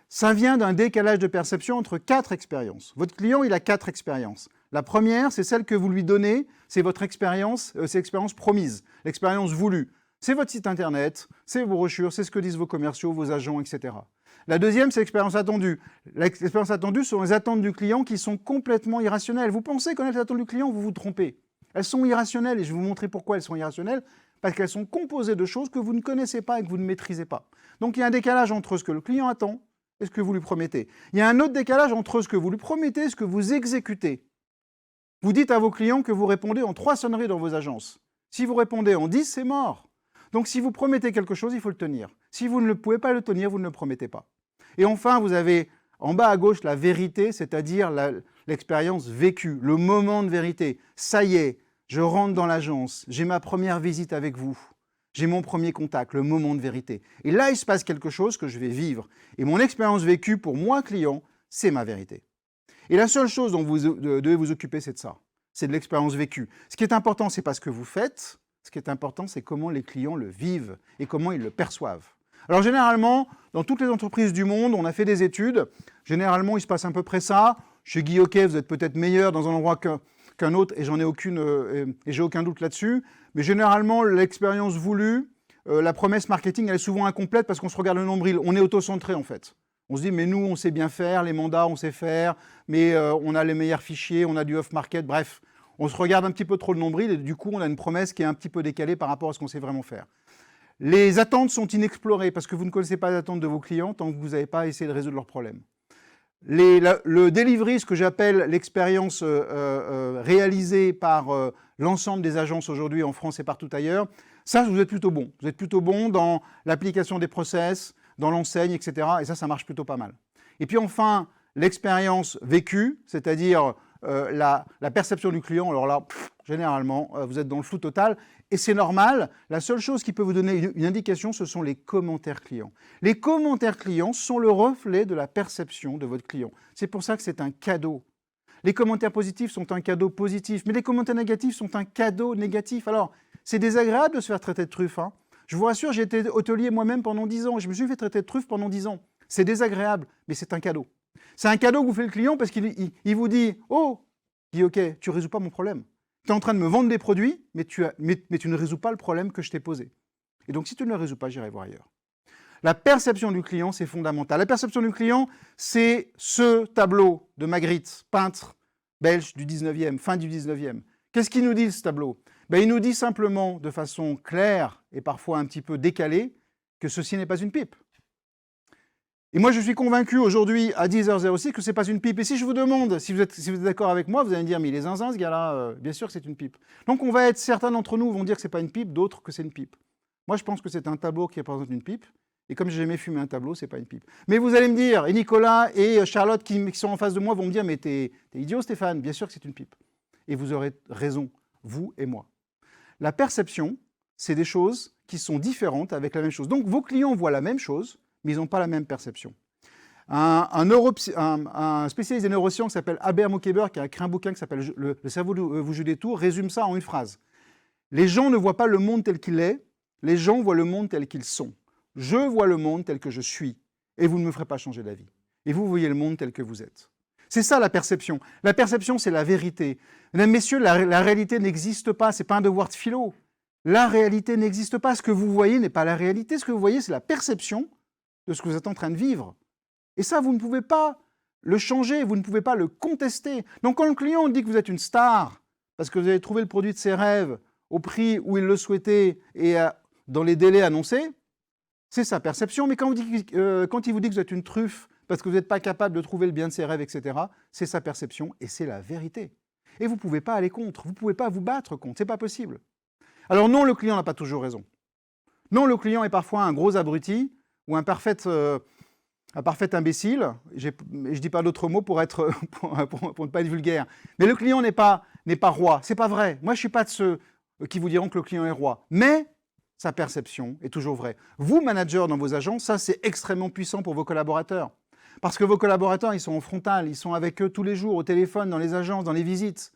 Ça vient d'un décalage de perception entre 4 expériences. Votre client, il a 4 expériences. La première, c'est celle que vous lui donnez, c'est votre expérience, c'est l'expérience promise, l'expérience voulue. C'est votre site internet, c'est vos brochures, c'est ce que disent vos commerciaux, vos agents, etc. La deuxième, c'est l'expérience attendue. L'expérience attendue sont les attentes du client qui sont complètement irrationnelles. Vous pensez connaître les attentes du client, vous vous trompez. Elles sont irrationnelles et je vais vous montrer pourquoi elles sont irrationnelles, parce qu'elles sont composées de choses que vous ne connaissez pas et que vous ne maîtrisez pas. Donc il y a un décalage entre ce que le client attend et ce que vous lui promettez. Il y a un autre décalage entre ce que vous lui promettez et ce que vous exécutez. Vous dites à vos clients que vous répondez en 3 sonneries dans vos agences. Si vous répondez en 10, c'est mort. Donc si vous promettez quelque chose, il faut le tenir. Si vous ne pouvez pas le tenir, vous ne le promettez pas. Et enfin, vous avez en bas à gauche la vérité, c'est-à-dire l'expérience vécue, le moment de vérité. Ça y est, je rentre dans l'agence, j'ai ma première visite avec vous, j'ai mon premier contact, le moment de vérité. Et là, il se passe quelque chose que je vais vivre. Et mon expérience vécue pour moi, client, c'est ma vérité. Et la seule chose dont vous devez vous occuper, c'est de ça. C'est de l'expérience vécue. Ce qui est important, ce n'est pas ce que vous faites. Ce qui est important, c'est comment les clients le vivent et comment ils le perçoivent. Alors généralement, dans toutes les entreprises du monde, on a fait des études. Généralement, il se passe à peu près ça. Chez Guy Hockey, vous êtes peut-être meilleur dans un endroit qu'un autre, et j'ai aucun doute là-dessus. Mais généralement, l'expérience voulue, la promesse marketing, elle est souvent incomplète parce qu'on se regarde le nombril. On est auto-centré en fait. On se dit, mais nous, on sait bien faire, les mandats, on sait faire, mais on a les meilleurs fichiers, on a du off-market, bref. On se regarde un petit peu trop le nombril et du coup, on a une promesse qui est un petit peu décalée par rapport à ce qu'on sait vraiment faire. Les attentes sont inexplorées parce que vous ne connaissez pas les attentes de vos clients tant que vous n'avez pas essayé de résoudre leurs problèmes. Le delivery, ce que j'appelle l'expérience réalisée par l'ensemble des agences aujourd'hui en France et partout ailleurs, ça, vous êtes plutôt bon. Vous êtes plutôt bon dans l'application des process, dans l'enseigne, etc. Et ça marche plutôt pas mal. Et puis enfin, l'expérience vécue, c'est-à-dire la perception du client. Alors là, généralement, vous êtes dans le flou total. Et c'est normal. La seule chose qui peut vous donner une indication, ce sont les commentaires clients. Les commentaires clients sont le reflet de la perception de votre client. C'est pour ça que c'est un cadeau. Les commentaires positifs sont un cadeau positif, mais les commentaires négatifs sont un cadeau négatif. Alors, c'est désagréable de se faire traiter de truffe, hein. Je vous rassure, j'ai été hôtelier moi-même pendant 10 ans. Je me suis fait traiter de truffe pendant 10 ans. C'est désagréable, mais c'est un cadeau. C'est un cadeau que vous fait le client parce qu'il vous dit « Oh, Guy, ok, tu ne résous pas mon problème. Tu es en train de me vendre des produits, mais tu ne résous pas le problème que je t'ai posé. Et donc, si tu ne le résous pas, j'irai voir ailleurs. » La perception du client, c'est fondamental. La perception du client, c'est ce tableau de Magritte, peintre belge du 19e, fin du 19e. Qu'est-ce qu'il nous dit, ce tableau? Il nous dit simplement, de façon claire et parfois un petit peu décalée, que ceci n'est pas une pipe. Et moi, je suis convaincu aujourd'hui, à 10h06, que ce n'est pas une pipe. Et si je vous demande, si vous êtes d'accord avec moi, vous allez me dire, mais il est zinzin, ce gars-là, bien sûr que c'est une pipe. Donc, certains d'entre nous vont dire que ce n'est pas une pipe, d'autres que c'est une pipe. Moi, je pense que c'est un tableau qui représente une pipe. Et comme j'ai jamais fumé un tableau, ce n'est pas une pipe. Mais vous allez me dire, et Nicolas et Charlotte qui sont en face de moi vont me dire, mais t'es idiot, Stéphane, bien sûr que c'est une pipe. Et vous aurez raison, vous et moi. La perception, c'est des choses qui sont différentes avec la même chose. Donc vos clients voient la même chose, mais ils n'ont pas la même perception. Un spécialiste des neurosciences qui s'appelle Albert Mokheber, qui a écrit un bouquin qui s'appelle Le cerveau vous joue des tours, résume ça en une phrase. Les gens ne voient pas le monde tel qu'il est, les gens voient le monde tel qu'ils sont. Je vois le monde tel que je suis, et vous ne me ferez pas changer d'avis. Et vous voyez le monde tel que vous êtes. C'est ça la perception. La perception, c'est la vérité. Mesdames, messieurs, la réalité n'existe pas, ce n'est pas un devoir de philo. La réalité n'existe pas. Ce que vous voyez n'est pas la réalité. Ce que vous voyez, c'est la perception de ce que vous êtes en train de vivre. Et ça, vous ne pouvez pas le changer, vous ne pouvez pas le contester. Donc quand le client dit que vous êtes une star, parce que vous avez trouvé le produit de ses rêves au prix où il le souhaitait et dans les délais annoncés, c'est sa perception. Mais quand il vous dit que vous êtes une truffe, parce que vous n'êtes pas capable de trouver le bien de ses rêves, etc., c'est sa perception et c'est la vérité. Et vous ne pouvez pas aller contre, vous ne pouvez pas vous battre contre, ce n'est pas possible. Alors non, le client n'a pas toujours raison. Non, le client est parfois un gros abruti ou un parfait imbécile. Je ne dis pas d'autres mots pour ne pas être vulgaire. Mais le client n'est pas roi, ce n'est pas vrai. Moi, je ne suis pas de ceux qui vous diront que le client est roi. Mais sa perception est toujours vraie. Vous, manager dans vos agences, ça c'est extrêmement puissant pour vos collaborateurs. Parce que vos collaborateurs, ils sont en frontal, ils sont avec eux tous les jours, au téléphone, dans les agences, dans les visites.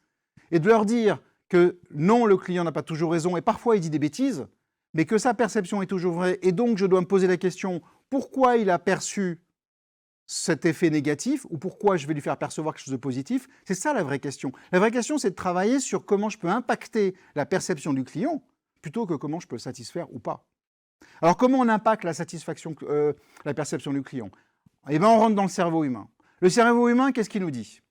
Et de leur dire que non, le client n'a pas toujours raison, et parfois il dit des bêtises, mais que sa perception est toujours vraie, et donc je dois me poser la question, pourquoi il a perçu cet effet négatif, ou pourquoi je vais lui faire percevoir quelque chose de positif? C'est ça la vraie question. La vraie question, c'est de travailler sur comment je peux impacter la perception du client, plutôt que comment je peux le satisfaire ou pas. Alors comment on impacte la perception du client? Eh bien, on rentre dans le cerveau humain. Le cerveau humain, qu'est-ce qu'il nous dit?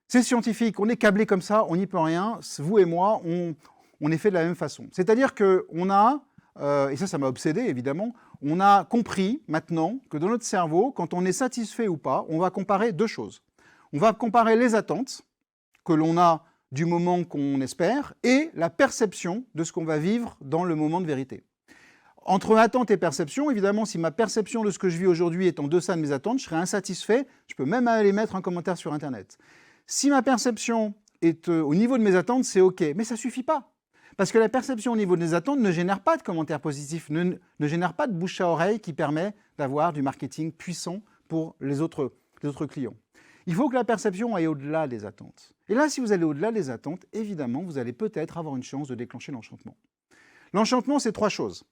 C'est scientifique, on est câblé comme ça, on n'y peut rien. Vous et moi, on est fait de la même façon. C'est-à-dire qu'on a, et ça m'a obsédé évidemment, on a compris maintenant que dans notre cerveau, quand on est satisfait ou pas, on va comparer deux choses. On va comparer les attentes que l'on a du moment qu'on espère et la perception de ce qu'on va vivre dans le moment de vérité. Entre attente et perception, évidemment, si ma perception de ce que je vis aujourd'hui est en deçà de mes attentes, je serai insatisfait, je peux même aller mettre un commentaire sur Internet. Si ma perception est au niveau de mes attentes, c'est OK, mais ça ne suffit pas. Parce que la perception au niveau des attentes ne génère pas de commentaires positifs, ne génère pas de bouche à oreille qui permet d'avoir du marketing puissant pour les autres clients. Il faut que la perception aille au-delà des attentes. Et là, si vous allez au-delà des attentes, évidemment, vous allez peut-être avoir une chance de déclencher l'enchantement. L'enchantement, c'est trois choses.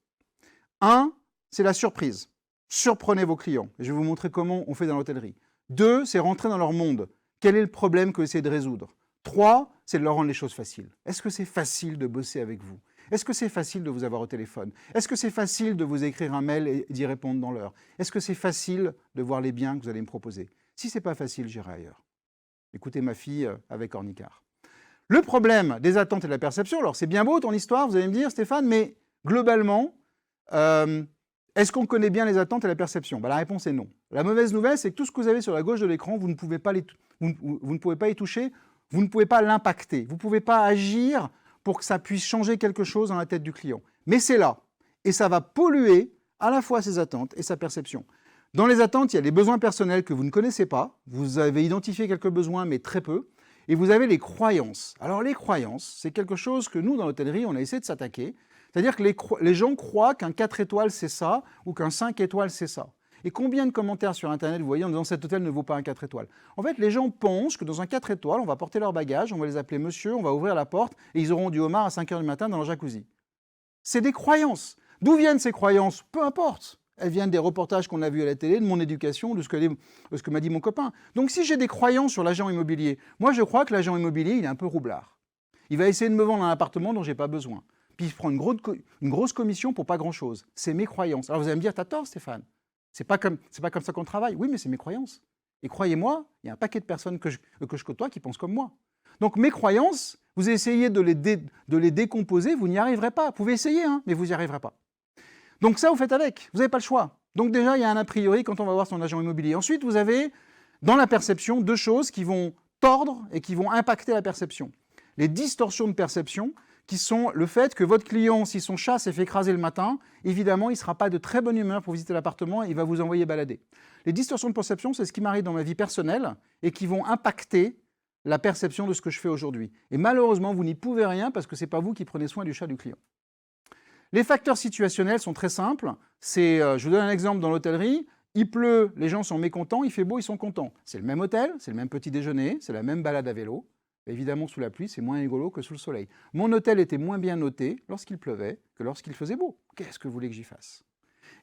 1, c'est la surprise. Surprenez vos clients. Et je vais vous montrer comment on fait dans l'hôtellerie. 2, c'est rentrer dans leur monde. Quel est le problème que vous essayez de résoudre? 3, c'est de leur rendre les choses faciles. Est-ce que c'est facile de bosser avec vous? Est-ce que c'est facile de vous avoir au téléphone? Est-ce que c'est facile de vous écrire un mail et d'y répondre dans l'heure? Est-ce que c'est facile de voir les biens que vous allez me proposer? Si ce n'est pas facile, j'irai ailleurs. Écoutez ma fille avec Ornicard. Le problème des attentes et de la perception, alors c'est bien beau ton histoire, vous allez me dire Stéphane, mais globalement, est-ce qu'on connaît bien les attentes et la perception? La réponse est non. La mauvaise nouvelle, c'est que tout ce que vous avez sur la gauche de l'écran, vous ne pouvez pas y toucher, vous ne pouvez pas l'impacter, vous ne pouvez pas agir pour que ça puisse changer quelque chose dans la tête du client. Mais c'est là, et ça va polluer à la fois ses attentes et sa perception. Dans les attentes, il y a les besoins personnels que vous ne connaissez pas, vous avez identifié quelques besoins, mais très peu, et vous avez les croyances. Alors les croyances, c'est quelque chose que nous, dans l'hôtellerie, on a essayé de s'attaquer. C'est-à-dire que les gens croient qu'un 4 étoiles, c'est ça, ou qu'un 5 étoiles, c'est ça. Et combien de commentaires sur Internet, vous voyez, en disant « cet hôtel ne vaut pas un 4 étoiles ». En fait, les gens pensent que dans un 4 étoiles, on va porter leur bagage, on va les appeler monsieur, on va ouvrir la porte, et ils auront du homard à 5 h du matin dans leur jacuzzi. C'est des croyances. D'où viennent ces croyances? Peu importe. Elles viennent des reportages qu'on a vus à la télé, de mon éducation, de ce que m'a dit mon copain. Donc si j'ai des croyances sur l'agent immobilier, moi je crois que l'agent immobilier, il est un peu roublard. Il va essayer de me vendre un appartement dont je n'ai pas besoin. Puis il prend une grosse commission pour pas grand-chose. C'est mes croyances. Alors vous allez me dire, t'as tort Stéphane. C'est pas comme ça qu'on travaille. Oui, mais c'est mes croyances. Et croyez-moi, il y a un paquet de personnes que je côtoie qui pensent comme moi. Donc mes croyances, vous essayez de les décomposer, vous n'y arriverez pas. Vous pouvez essayer, hein, mais vous n'y arriverez pas. Donc ça, vous faites avec. Vous n'avez pas le choix. Donc déjà, il y a un a priori quand on va voir son agent immobilier. Ensuite, vous avez, dans la perception, deux choses qui vont tordre et qui vont impacter la perception. Les distorsions de perception, qui sont le fait que votre client, si son chat s'est fait écraser le matin, évidemment, il ne sera pas de très bonne humeur pour visiter l'appartement et il va vous envoyer balader. Les distorsions de perception, c'est ce qui m'arrive dans ma vie personnelle et qui vont impacter la perception de ce que je fais aujourd'hui. Et malheureusement, vous n'y pouvez rien parce que ce n'est pas vous qui prenez soin du chat du client. Les facteurs situationnels sont très simples. Je vous donne un exemple dans l'hôtellerie. Il pleut, les gens sont mécontents, il fait beau, ils sont contents. C'est le même hôtel, c'est le même petit déjeuner, c'est la même balade à vélo. Évidemment, sous la pluie, c'est moins rigolo que sous le soleil. Mon hôtel était moins bien noté lorsqu'il pleuvait que lorsqu'il faisait beau. Qu'est-ce que vous voulez que j'y fasse?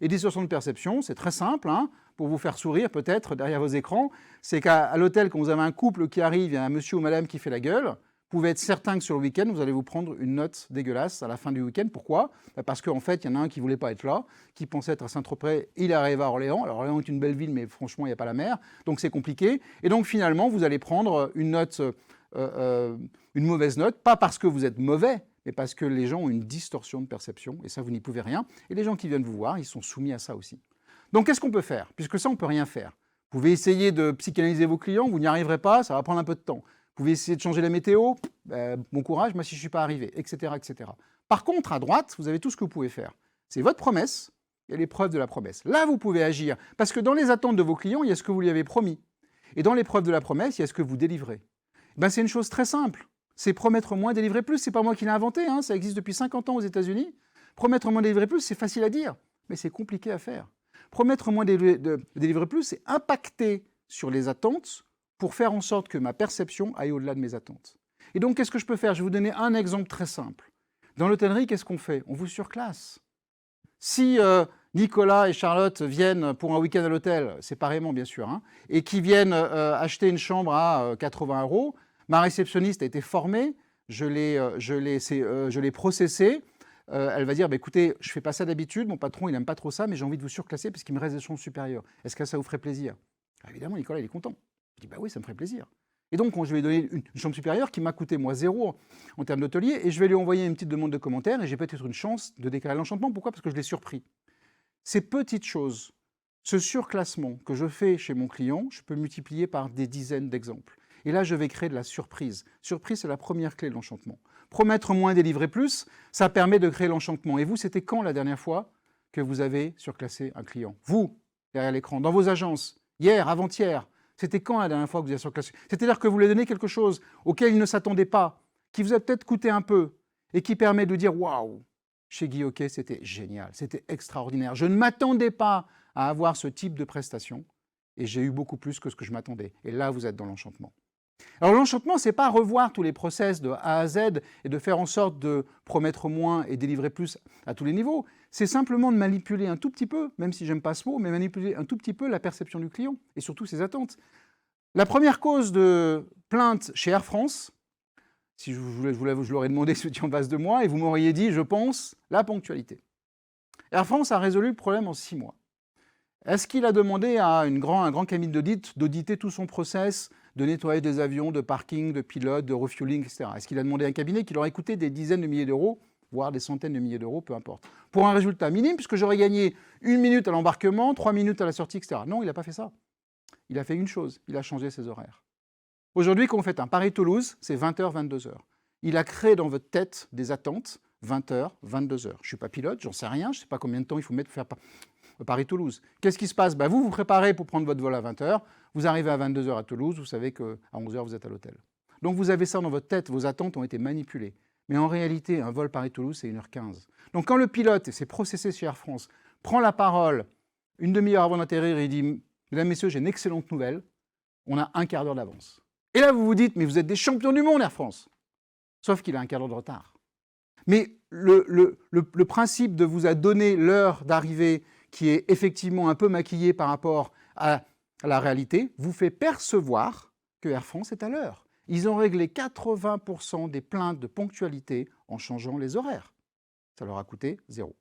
Et distorsion de perception, c'est très simple, hein, pour vous faire sourire peut-être derrière vos écrans, c'est qu'à l'hôtel, quand vous avez un couple qui arrive, il y a un monsieur ou madame qui fait la gueule, vous pouvez être certain que sur le week-end, vous allez vous prendre une note dégueulasse à la fin du week-end. Pourquoi? Parce qu'en fait, il y en a un qui ne voulait pas être là, qui pensait être à Saint-Tropez, il arrive à Orléans. Alors Orléans est une belle ville, mais franchement, il n'y a pas la mer, donc c'est compliqué. Et donc finalement, vous allez prendre une note, une mauvaise note, pas parce que vous êtes mauvais, mais parce que les gens ont une distorsion de perception, et ça, vous n'y pouvez rien. Et les gens qui viennent vous voir, ils sont soumis à ça aussi. Donc qu'est-ce qu'on peut faire? Puisque ça, on ne peut rien faire. Vous pouvez essayer de psychanalyser vos clients, vous n'y arriverez pas, ça va prendre un peu de temps. Vous pouvez essayer de changer la météo, bon courage, moi si je ne suis pas arrivé, etc., etc. Par contre, à droite, vous avez tout ce que vous pouvez faire. C'est votre promesse et l'épreuve de la promesse. Là, vous pouvez agir, parce que dans les attentes de vos clients, il y a ce que vous lui avez promis. Et dans l'épreuve de la promesse, il y a ce que vous délivrez. C'est une chose très simple. C'est promettre moins, délivrer plus. Ce n'est pas moi qui l'ai inventé, hein, ça existe depuis 50 ans aux États-Unis. Promettre moins, délivrer plus, c'est facile à dire, mais c'est compliqué à faire. Promettre moins, délivrer plus, c'est impacter sur les attentes pour faire en sorte que ma perception aille au-delà de mes attentes. Et donc, qu'est-ce que je peux faire? Je vais vous donner un exemple très simple. Dans l'hôtellerie, qu'est-ce qu'on fait? On vous surclasse. Si Nicolas et Charlotte viennent pour un week-end à l'hôtel, séparément bien sûr, hein, et qui viennent acheter une chambre à 80 €, ma réceptionniste a été formée, je l'ai processée, elle va dire, écoutez, je ne fais pas ça d'habitude, mon patron il n'aime pas trop ça, mais j'ai envie de vous surclasser parce qu'il me reste des chambres supérieures. Est-ce que ça vous ferait plaisir? Évidemment, Nicolas il est content. Je dis, oui, ça me ferait plaisir. Et donc, je vais lui donner une chambre supérieure qui m'a coûté, moi, 0 en termes d'hôtelier, et je vais lui envoyer une petite demande de commentaire, et j'ai peut-être une chance de déclarer l'enchantement. Pourquoi? Parce que je l'ai surpris. Ces petites choses, ce surclassement que je fais chez mon client, je peux multiplier par des dizaines d'exemples. Et là, je vais créer de la surprise. Surprise, c'est la première clé de l'enchantement. Promettre moins, délivrer plus, ça permet de créer l'enchantement. Et vous, c'était quand la dernière fois que vous avez surclassé un client? Vous, derrière l'écran, dans vos agences, hier, avant-hier. C'était quand la dernière fois que vous avez surclassé? C'est-à-dire que vous lui avez donné quelque chose auquel il ne s'attendait pas, qui vous a peut-être coûté un peu, et qui permet de dire « Waouh, chez Guy Hockey, c'était génial, c'était extraordinaire. Je ne m'attendais pas à avoir ce type de prestation, et j'ai eu beaucoup plus que ce que je m'attendais. » Et là, vous êtes dans l'enchantement. Alors l'enchantement, ce n'est pas revoir tous les process de A à Z et de faire en sorte de promettre moins et délivrer plus à tous les niveaux. C'est simplement de manipuler un tout petit peu, même si j'aime pas ce mot, mais manipuler un tout petit peu la perception du client et surtout ses attentes. La première cause de plainte chez Air France, si je l'aurais demandé si vous étiez en face de moi, et vous m'auriez dit, je pense, la ponctualité. Air France a résolu le problème en 6 mois. Est-ce qu'il a demandé à un grand cabinet d'audit d'auditer tout son process, de nettoyer des avions, de parking, de pilotes, de refueling, etc. Est-ce qu'il a demandé à un cabinet qui leur a coûté des dizaines de milliers d'euros, voire des centaines de milliers d'euros, peu importe, pour un résultat minime, puisque j'aurais gagné 1 minute à l'embarquement, 3 minutes à la sortie, etc. Non, il n'a pas fait ça. Il a fait une chose, il a changé ses horaires. Aujourd'hui, quand vous faites un Paris-Toulouse, c'est 20h, 22h. Il a créé dans votre tête des attentes, 20h, 22h. Je ne suis pas pilote, j'en sais rien, je ne sais pas combien de temps il faut mettre pour faire Paris-Toulouse. Qu'est-ce qui se passe? Vous vous préparez pour prendre votre vol à 20h, vous arrivez à 22h à Toulouse, vous savez qu'à 11h, vous êtes à l'hôtel. Donc vous avez ça dans votre tête, vos attentes ont été manipulées. Mais en réalité, un vol Paris-Toulouse, c'est 1h15. Donc quand le pilote, et c'est processé chez Air France, prend la parole une demi-heure avant d'atterrir et il dit « Mesdames, Messieurs, j'ai une excellente nouvelle, on a un quart d'heure d'avance. » Et là, vous vous dites « Mais vous êtes des champions du monde, Air France !» Sauf qu'il a un quart d'heure de retard. Mais le principe de vous a donné l'heure d'arrivée qui est effectivement un peu maquillée par rapport à la réalité, vous fait percevoir que Air France est à l'heure. Ils ont réglé 80% des plaintes de ponctualité en changeant les horaires. Ça leur a coûté 0.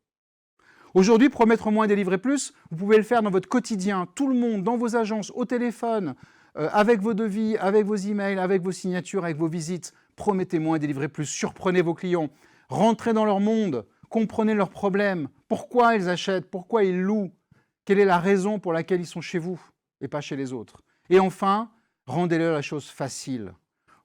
Aujourd'hui, promettre moins et délivrer plus, vous pouvez le faire dans votre quotidien, tout le monde, dans vos agences, au téléphone, avec vos devis, avec vos emails, avec vos signatures, avec vos visites. Promettez moins et délivrez plus, surprenez vos clients, rentrez dans leur monde, comprenez leurs problèmes, pourquoi ils achètent, pourquoi ils louent, quelle est la raison pour laquelle ils sont chez vous et pas chez les autres. Et enfin, rendez-leur la chose facile.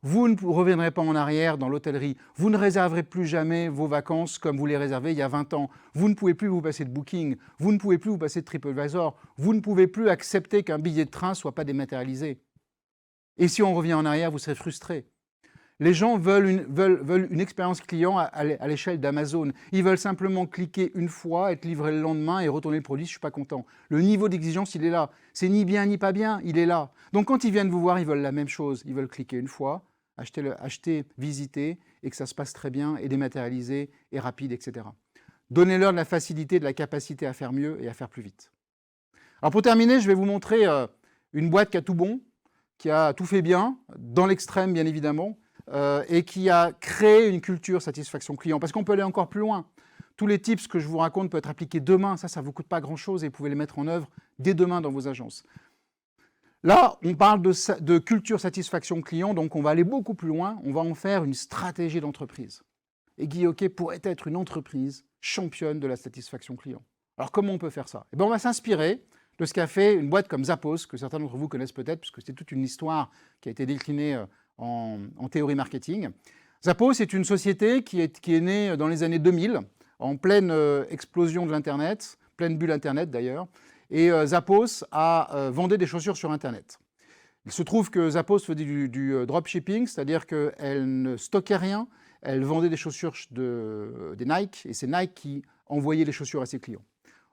Vous ne reviendrez pas en arrière dans l'hôtellerie. Vous ne réserverez plus jamais vos vacances comme vous les réservez il y a 20 ans. Vous ne pouvez plus vous passer de Booking. Vous ne pouvez plus vous passer de TripAdvisor. Vous ne pouvez plus accepter qu'un billet de train ne soit pas dématérialisé. Et si on revient en arrière, vous serez frustré. Les gens veulent une expérience client à l'échelle d'Amazon. Ils veulent simplement cliquer une fois, être livré le lendemain et retourner le produit, je ne suis pas content. Le niveau d'exigence, il est là. C'est ni bien ni pas bien, il est là. Donc quand ils viennent vous voir, ils veulent la même chose. Ils veulent cliquer une fois, acheter, visiter, et que ça se passe très bien, et dématérialisé, et rapide, etc. Donnez-leur de la facilité, de la capacité à faire mieux et à faire plus vite. Alors pour terminer, je vais vous montrer une boîte qui a tout bon, qui a tout fait bien, dans l'extrême bien évidemment, et qui a créé une culture satisfaction client. Parce qu'on peut aller encore plus loin. Tous les tips que je vous raconte peuvent être appliqués demain. Ça ne vous coûte pas grand-chose et vous pouvez les mettre en œuvre dès demain dans vos agences. Là, on parle de culture satisfaction client, donc on va aller beaucoup plus loin. On va en faire une stratégie d'entreprise. Et Guy Hockey pourrait être une entreprise championne de la satisfaction client. Alors comment on peut faire ça? On va s'inspirer de ce qu'a fait une boîte comme Zappos, que certains d'entre vous connaissent peut-être, puisque c'est toute une histoire qui a été déclinée en théorie marketing. Zappos est une société qui est née dans les années 2000, en pleine explosion de l'Internet, pleine bulle Internet d'ailleurs, et Zappos vendait des chaussures sur Internet. Il se trouve que Zappos faisait du dropshipping, c'est-à-dire qu'elle ne stockait rien, elle vendait des chaussures des Nike, et c'est Nike qui envoyait les chaussures à ses clients.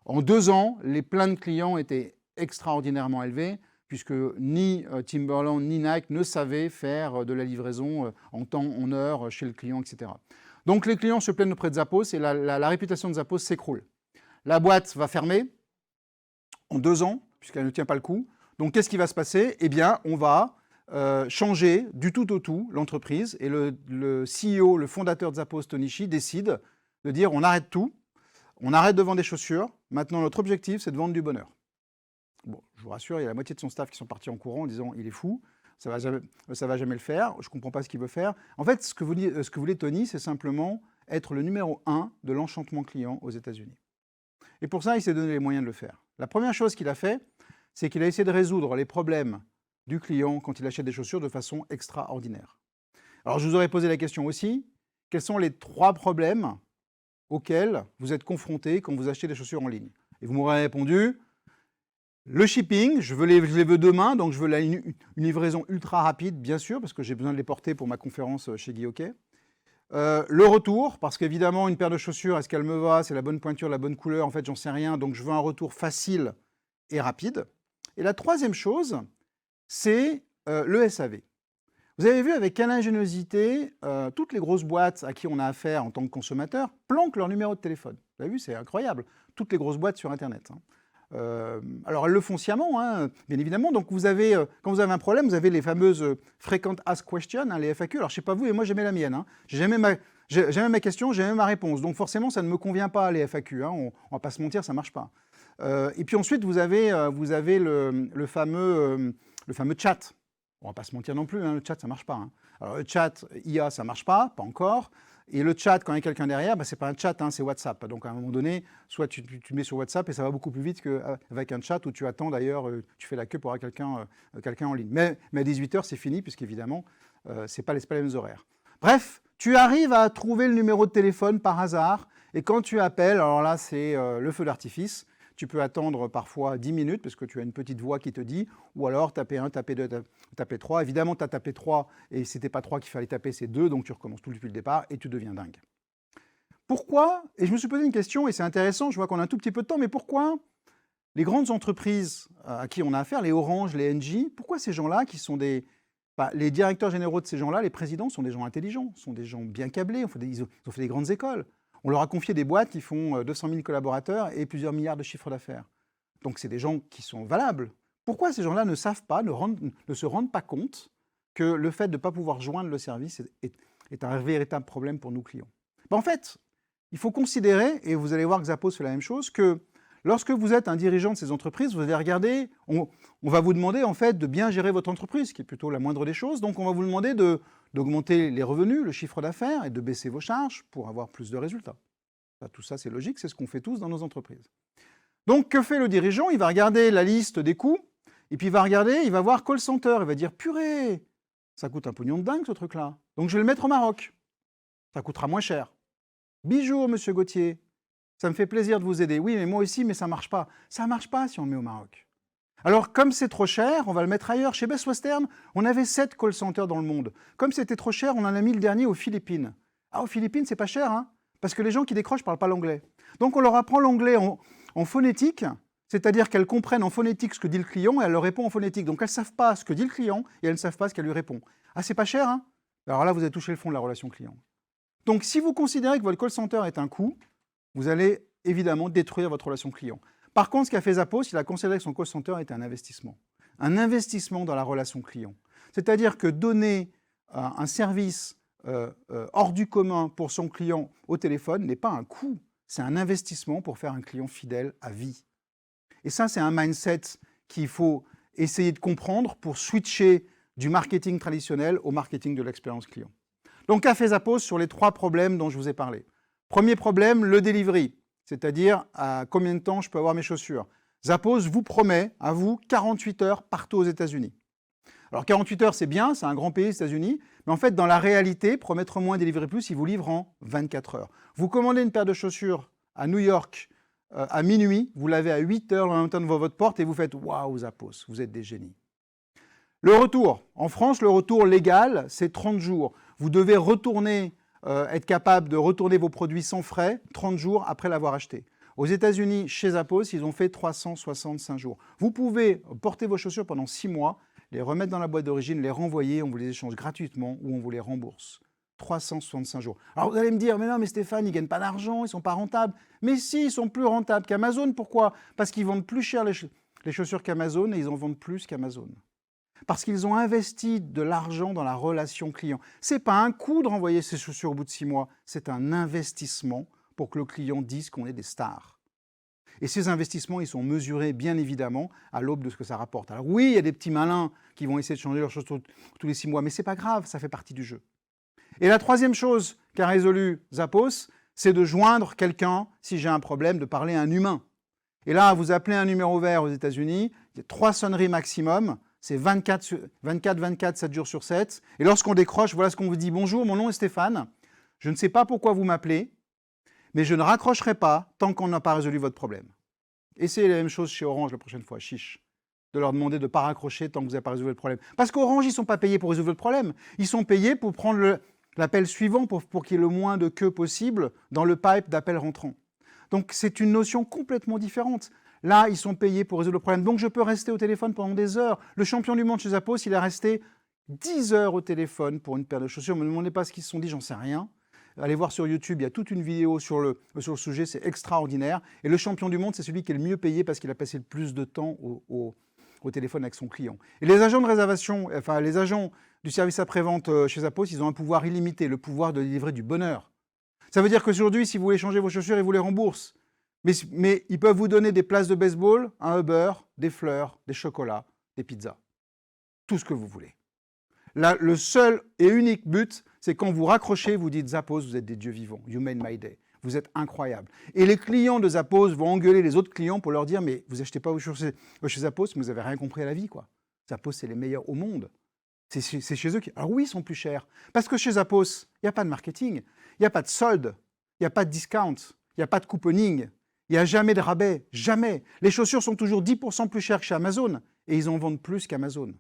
En 2 ans, les pleins de clients étaient extraordinairement élevés, puisque ni Timberland ni Nike ne savaient faire de la livraison en temps, en heure, chez le client, etc. Donc les clients se plaignent auprès de Zappos et la réputation de Zappos s'écroule. La boîte va fermer en 2 ans, puisqu'elle ne tient pas le coup. Donc qu'est-ce qui va se passer? Eh bien, on va changer du tout au tout l'entreprise, et le CEO, le fondateur de Zappos, Tony Hsieh, décide de dire on arrête tout, on arrête de vendre des chaussures, maintenant notre objectif c'est de vendre du bonheur. Bon, je vous rassure, il y a la moitié de son staff qui sont partis en courant en disant il est fou, ça va jamais le faire, je ne comprends pas ce qu'il veut faire. En fait, ce que voulait Tony, c'est simplement être le numéro 1 de l'enchantement client aux États-Unis. Et pour ça, il s'est donné les moyens de le faire. La première chose qu'il a fait, c'est qu'il a essayé de résoudre les problèmes du client quand il achète des chaussures de façon extraordinaire. Alors je vous aurais posé la question aussi, quels sont les 3 problèmes auxquels vous êtes confrontés quand vous achetez des chaussures en ligne? Et vous m'aurez répondu, le shipping, je les veux demain, donc je veux une livraison ultra rapide, bien sûr, parce que j'ai besoin de les porter pour ma conférence chez Guy Hockey. Le retour, parce qu'évidemment, une paire de chaussures, est-ce qu'elle me va? C'est la bonne pointure, la bonne couleur? En fait, j'en sais rien, donc je veux un retour facile et rapide. Et la 3e chose, c'est le SAV. Vous avez vu avec quelle ingéniosité toutes les grosses boîtes à qui on a affaire en tant que consommateur planquent leur numéro de téléphone. Vous avez vu, c'est incroyable. Toutes les grosses boîtes sur Internet. Alors elles le font sciemment, hein, bien évidemment. Donc vous avez, quand vous avez un problème, vous avez les fameuses frequent asked questions, hein, les FAQ. Alors je ne sais pas vous, mais moi j'aimais la mienne. Hein. J'ai jamais ma question, j'ai jamais ma réponse. Donc forcément, ça ne me convient pas, les FAQ. Hein. On ne va pas se mentir, ça ne marche pas. Et puis ensuite, vous avez le fameux chat. On ne va pas se mentir non plus, hein, le chat, ça ne marche pas. Hein. Alors le chat IA, ça ne marche pas encore. Et le chat, quand il y a quelqu'un derrière, ce n'est pas un chat, hein, c'est WhatsApp. Donc à un moment donné, soit tu mets sur WhatsApp et ça va beaucoup plus vite qu'avec un chat où tu attends d'ailleurs, tu fais la queue pour avoir quelqu'un en ligne. Mais à 18h, c'est fini, puisqu'évidemment, ce n'est pas les mêmes horaires. Bref, tu arrives à trouver le numéro de téléphone par hasard, et quand tu appelles, alors là, c'est le feu d'artifice. Tu peux attendre parfois 10 minutes parce que tu as une petite voix qui te dit, ou alors taper 1, taper 2, taper 3. Évidemment, tu as tapé 3 et ce n'était pas 3 qu'il fallait taper, c'est 2, donc tu recommences tout depuis le départ et tu deviens dingue. Pourquoi? Et je me suis posé une question et c'est intéressant, je vois qu'on a un tout petit peu de temps, mais pourquoi les grandes entreprises à qui on a affaire, les Orange, les Engie, pourquoi ces gens-là qui sont les directeurs généraux de ces gens-là, les présidents, sont des gens intelligents, sont des gens bien câblés, ils ont fait des grandes écoles. On leur a confié des boîtes qui font 200 000 collaborateurs et plusieurs milliards de chiffres d'affaires. Donc c'est des gens qui sont valables. Pourquoi ces gens-là ne savent pas, ne se rendent pas compte que le fait de ne pas pouvoir joindre le service est un véritable problème pour nos clients? En fait, il faut considérer, et vous allez voir que Zappos fait la même chose, que lorsque vous êtes un dirigeant de ces entreprises, vous allez regarder, on va vous demander en fait de bien gérer votre entreprise, qui est plutôt la moindre des choses. Donc on va vous demander d'augmenter les revenus, le chiffre d'affaires, et de baisser vos charges pour avoir plus de résultats. Tout ça, c'est logique, c'est ce qu'on fait tous dans nos entreprises. Donc, que fait le dirigeant? Il va regarder la liste des coûts, et puis il va voir call center, il va dire « Purée, ça coûte un pognon de dingue ce truc-là, donc je vais le mettre au Maroc, ça coûtera moins cher. Bonjour, monsieur Gauthier, ça me fait plaisir de vous aider. Oui, mais moi aussi, mais ça ne marche pas. Ça ne marche pas si on le met au Maroc. Alors, comme c'est trop cher, on va le mettre ailleurs. Chez Best Western, on avait 7 call centers dans le monde. Comme c'était trop cher, on en a mis le dernier aux Philippines. Ah, aux Philippines, c'est pas cher, hein, parce que les gens qui décrochent ne parlent pas l'anglais. Donc, on leur apprend l'anglais en phonétique, c'est-à-dire qu'elles comprennent en phonétique ce que dit le client et elles leur répondent en phonétique. Donc, elles ne savent pas ce que dit le client et elles ne savent pas ce qu'elle lui répond. Ah, c'est pas cher, hein? Alors là, vous avez touché le fond de la relation client. Donc, si vous considérez que votre call center est un coût, vous allez évidemment détruire votre relation client. Par contre, ce qu'a fait Zappos, il a considéré que son call center était un investissement dans la relation client. C'est-à-dire que donner un service hors du commun pour son client au téléphone n'est pas un coût, c'est un investissement pour faire un client fidèle à vie. Et ça, c'est un mindset qu'il faut essayer de comprendre pour switcher du marketing traditionnel au marketing de l'expérience client. Donc, qu'a fait Zappos sur les 3 problèmes dont je vous ai parlé? Premier problème, le delivery, c'est-à-dire à combien de temps je peux avoir mes chaussures. Zappos vous promet, à vous, 48 heures partout aux États-Unis. Alors 48 heures, c'est bien, c'est un grand pays, les États-Unis, mais en fait, dans la réalité, promettre moins, délivrer plus, ils vous livrent en 24 heures. Vous commandez une paire de chaussures à New York à minuit, vous l'avez à 8 heures le matin devant votre porte et vous faites « Waouh, Zappos, vous êtes des génies ». Le retour. En France, le retour légal, c'est 30 jours. Vous devez retourner, être capable de retourner vos produits sans frais 30 jours après l'avoir acheté. Aux États-Unis, chez Zappos, ils ont fait 365 jours. Vous pouvez porter vos chaussures pendant 6 mois, les remettre dans la boîte d'origine, les renvoyer, on vous les échange gratuitement ou on vous les rembourse. 365 jours. Alors vous allez me dire, mais non, mais Stéphane, ils ne gagnent pas d'argent, ils ne sont pas rentables. Mais si, ils sont plus rentables qu'Amazon. Pourquoi? Parce qu'ils vendent plus cher les chaussures qu'Amazon et ils en vendent plus qu'Amazon. Parce qu'ils ont investi de l'argent dans la relation client. Ce n'est pas un coût de renvoyer ses chaussures au bout de 6 mois, c'est un investissement pour que le client dise qu'on est des stars. Et ces investissements, ils sont mesurés bien évidemment à l'aube de ce que ça rapporte. Alors oui, il y a des petits malins qui vont essayer de changer leurs chaussures tous les 6 mois, mais ce n'est pas grave, ça fait partie du jeu. Et la troisième chose qu'a résolu Zappos, c'est de joindre quelqu'un, si j'ai un problème, de parler à un humain. Et là, vous appelez un numéro vert aux États-Unis, il y a 3 sonneries maximum, c'est 24, 7 jours sur 7. Et lorsqu'on décroche, voilà ce qu'on vous dit. Bonjour, mon nom est Stéphane. Je ne sais pas pourquoi vous m'appelez, mais je ne raccrocherai pas tant qu'on n'a pas résolu votre problème. Essayez la même chose chez Orange la prochaine fois, chiche. De leur demander de ne pas raccrocher tant que vous n'avez pas résolu le problème. Parce qu'Orange, ils ne sont pas payés pour résoudre le problème. Ils sont payés pour prendre l'appel suivant, pour qu'il y ait le moins de queue possible dans le pipe d'appels rentrants. Donc c'est une notion complètement différente. Là, ils sont payés pour résoudre le problème. Donc, je peux rester au téléphone pendant des heures. Le champion du monde chez Zappos, il est resté 10 heures au téléphone pour une paire de chaussures. Ne me demandez pas ce qu'ils se sont dit, j'en sais rien. Allez voir sur YouTube, il y a toute une vidéo sur le sujet, c'est extraordinaire. Et le champion du monde, c'est celui qui est le mieux payé parce qu'il a passé le plus de temps au téléphone avec son client. Et les agents de réservation, enfin les agents du service après-vente chez Zappos, ils ont un pouvoir illimité, le pouvoir de livrer du bonheur. Ça veut dire qu'aujourd'hui, si vous voulez changer vos chaussures, ils vous les remboursent. Mais ils peuvent vous donner des places de baseball, un Uber, des fleurs, des chocolats, des pizzas. Tout ce que vous voulez. Là, le seul et unique but, c'est quand vous raccrochez, vous dites Zappos, vous êtes des dieux vivants. You made my day. Vous êtes incroyables. Et les clients de Zappos vont engueuler les autres clients pour leur dire mais vous achetez pas vos chaussures chez Zappos, mais vous n'avez rien compris à la vie, quoi. Zappos, c'est les meilleurs au monde. C'est chez eux qui... Alors oui, ils sont plus chers. Parce que chez Zappos, il n'y a pas de marketing, il n'y a pas de solde, il n'y a pas de discount, il n'y a pas de couponing. Il n'y a jamais de rabais, jamais. Les chaussures sont toujours 10% plus chères que chez Amazon et ils en vendent plus qu'Amazon.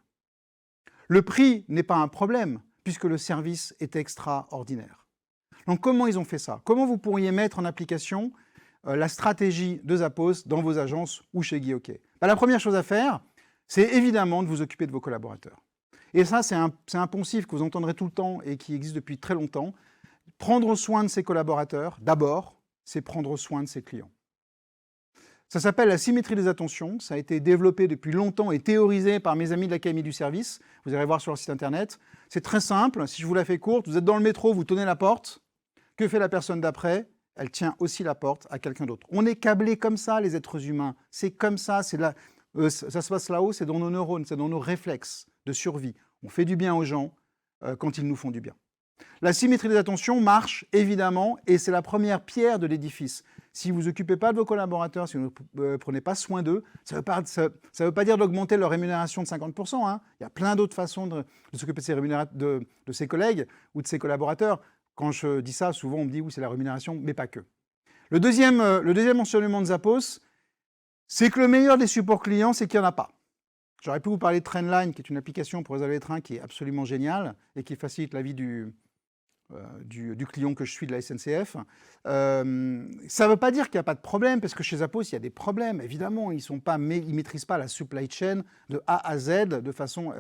Le prix n'est pas un problème puisque le service est extraordinaire. Donc comment ils ont fait ça? Comment vous pourriez mettre en application la stratégie de Zappos dans vos agences ou chez Guy Hockey? La première chose à faire, c'est évidemment de vous occuper de vos collaborateurs. Et ça, c'est un poncif que vous entendrez tout le temps et qui existe depuis très longtemps. Prendre soin de ses collaborateurs, d'abord, c'est prendre soin de ses clients. Ça s'appelle la symétrie des attentions. Ça a été développé depuis longtemps et théorisé par mes amis de l'Académie du service. Vous irez voir sur leur site internet. C'est très simple. Si je vous la fais courte, vous êtes dans le métro, vous tenez la porte. Que fait la personne d'après? Elle tient aussi la porte à quelqu'un d'autre. On est câblés comme ça, les êtres humains. C'est comme ça. Ça se passe là-haut, c'est dans nos neurones, c'est dans nos réflexes de survie. On fait du bien aux gens quand ils nous font du bien. La symétrie des attentions marche évidemment et c'est la première pierre de l'édifice. Si vous ne vous occupez pas de vos collaborateurs, si vous ne prenez pas soin d'eux, ça ne veut pas dire d'augmenter leur rémunération de 50%. Hein. Il y a plein d'autres façons de s'occuper de ses collègues ou de ses collaborateurs. Quand je dis ça, souvent on me dit oui, c'est la rémunération, mais pas que. Le deuxième enseignement de Zappos, c'est que le meilleur des supports clients, c'est qu'il n'y en a pas. J'aurais pu vous parler de Trainline, qui est une application pour réserver les trains qui est absolument géniale et qui facilite la vie du client que je suis de la SNCF. Ça ne veut pas dire qu'il n'y a pas de problème, parce que chez Zappos, il y a des problèmes. Évidemment, ils ne maîtrisent pas la supply chain de A à Z de façon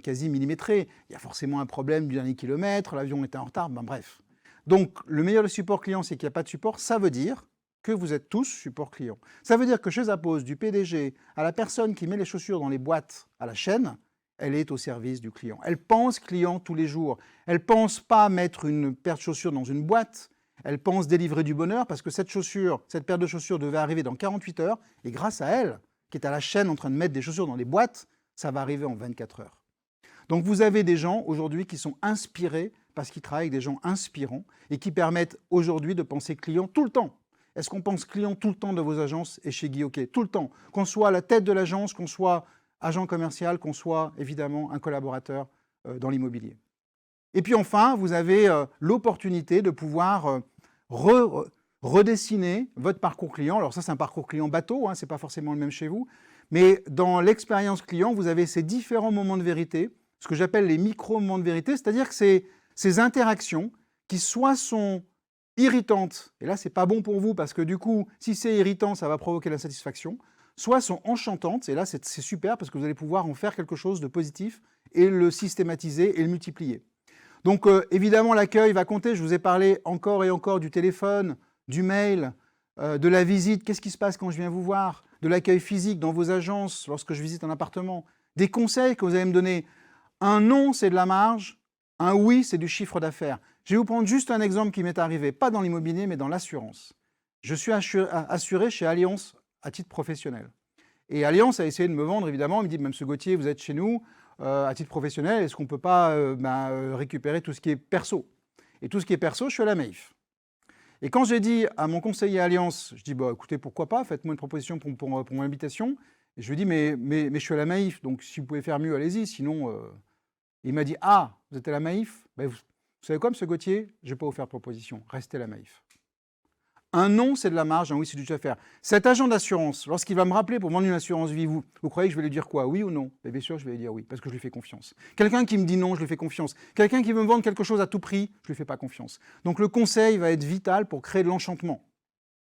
quasi millimétrée. Il y a forcément un problème du dernier kilomètre, l'avion était en retard, ben bref. Donc, le meilleur des supports clients, c'est qu'il n'y a pas de support. Ça veut dire que vous êtes tous support client. Ça veut dire que chez Zappos, du PDG à la personne qui met les chaussures dans les boîtes à la chaîne, elle est au service du client. Elle pense client tous les jours. Elle ne pense pas mettre une paire de chaussures dans une boîte. Elle pense délivrer du bonheur parce que cette paire de chaussures devait arriver dans 48 heures. Et grâce à elle, qui est à la chaîne en train de mettre des chaussures dans les boîtes, ça va arriver en 24 heures. Donc vous avez des gens aujourd'hui qui sont inspirés parce qu'ils travaillent avec des gens inspirants et qui permettent aujourd'hui de penser client tout le temps. Est-ce qu'on pense client tout le temps de vos agences et chez Guy Hockey? Tout le temps. Qu'on soit à la tête de l'agence, qu'on soit agent commercial, qu'on soit évidemment un collaborateur dans l'immobilier. Et puis enfin, vous avez l'opportunité de pouvoir redessiner votre parcours client. Alors ça, c'est un parcours client bateau, hein, ce n'est pas forcément le même chez vous. Mais dans l'expérience client, vous avez ces différents moments de vérité, ce que j'appelle les micro-moments de vérité, c'est-à-dire que c'est ces interactions qui soit sont irritantes, et là, ce n'est pas bon pour vous, parce que du coup, si c'est irritant, ça va provoquer l'insatisfaction, soit sont enchantantes, et là c'est super parce que vous allez pouvoir en faire quelque chose de positif et le systématiser et le multiplier. Donc évidemment l'accueil va compter, je vous ai parlé encore et encore du téléphone, du mail, de la visite, qu'est-ce qui se passe quand je viens vous voir, de l'accueil physique dans vos agences lorsque je visite un appartement, des conseils que vous allez me donner. Un non c'est de la marge, un oui c'est du chiffre d'affaires. Je vais vous prendre juste un exemple qui m'est arrivé, pas dans l'immobilier mais dans l'assurance. Je suis assuré chez Allianz à titre professionnel. Et Allianz a essayé de me vendre, évidemment. Il me dit, M. Gauthier, vous êtes chez nous, à titre professionnel, est-ce qu'on ne peut pas récupérer tout ce qui est perso? Et tout ce qui est perso, je suis à la Maïf. Et quand j'ai dit à mon conseiller Allianz, je dis, bah, écoutez, pourquoi pas, faites-moi une proposition pour mon invitation. Et je lui ai dit, mais je suis à la Maïf, donc si vous pouvez faire mieux, allez-y, sinon... Il m'a dit, ah, vous êtes à la Maïf? Ben, vous savez quoi, M. Gauthier? Je ne vais pas vous faire de proposition, restez à la Maïf. Un non, c'est de la marge, un oui, c'est du chiffre d'affaires. Cet agent d'assurance, lorsqu'il va me rappeler pour vendre une assurance vie, vous croyez que je vais lui dire quoi? Oui ou non? Bien sûr, je vais lui dire oui, parce que je lui fais confiance. Quelqu'un qui me dit non, je lui fais confiance. Quelqu'un qui veut me vendre quelque chose à tout prix, je ne lui fais pas confiance. Donc le conseil va être vital pour créer de l'enchantement.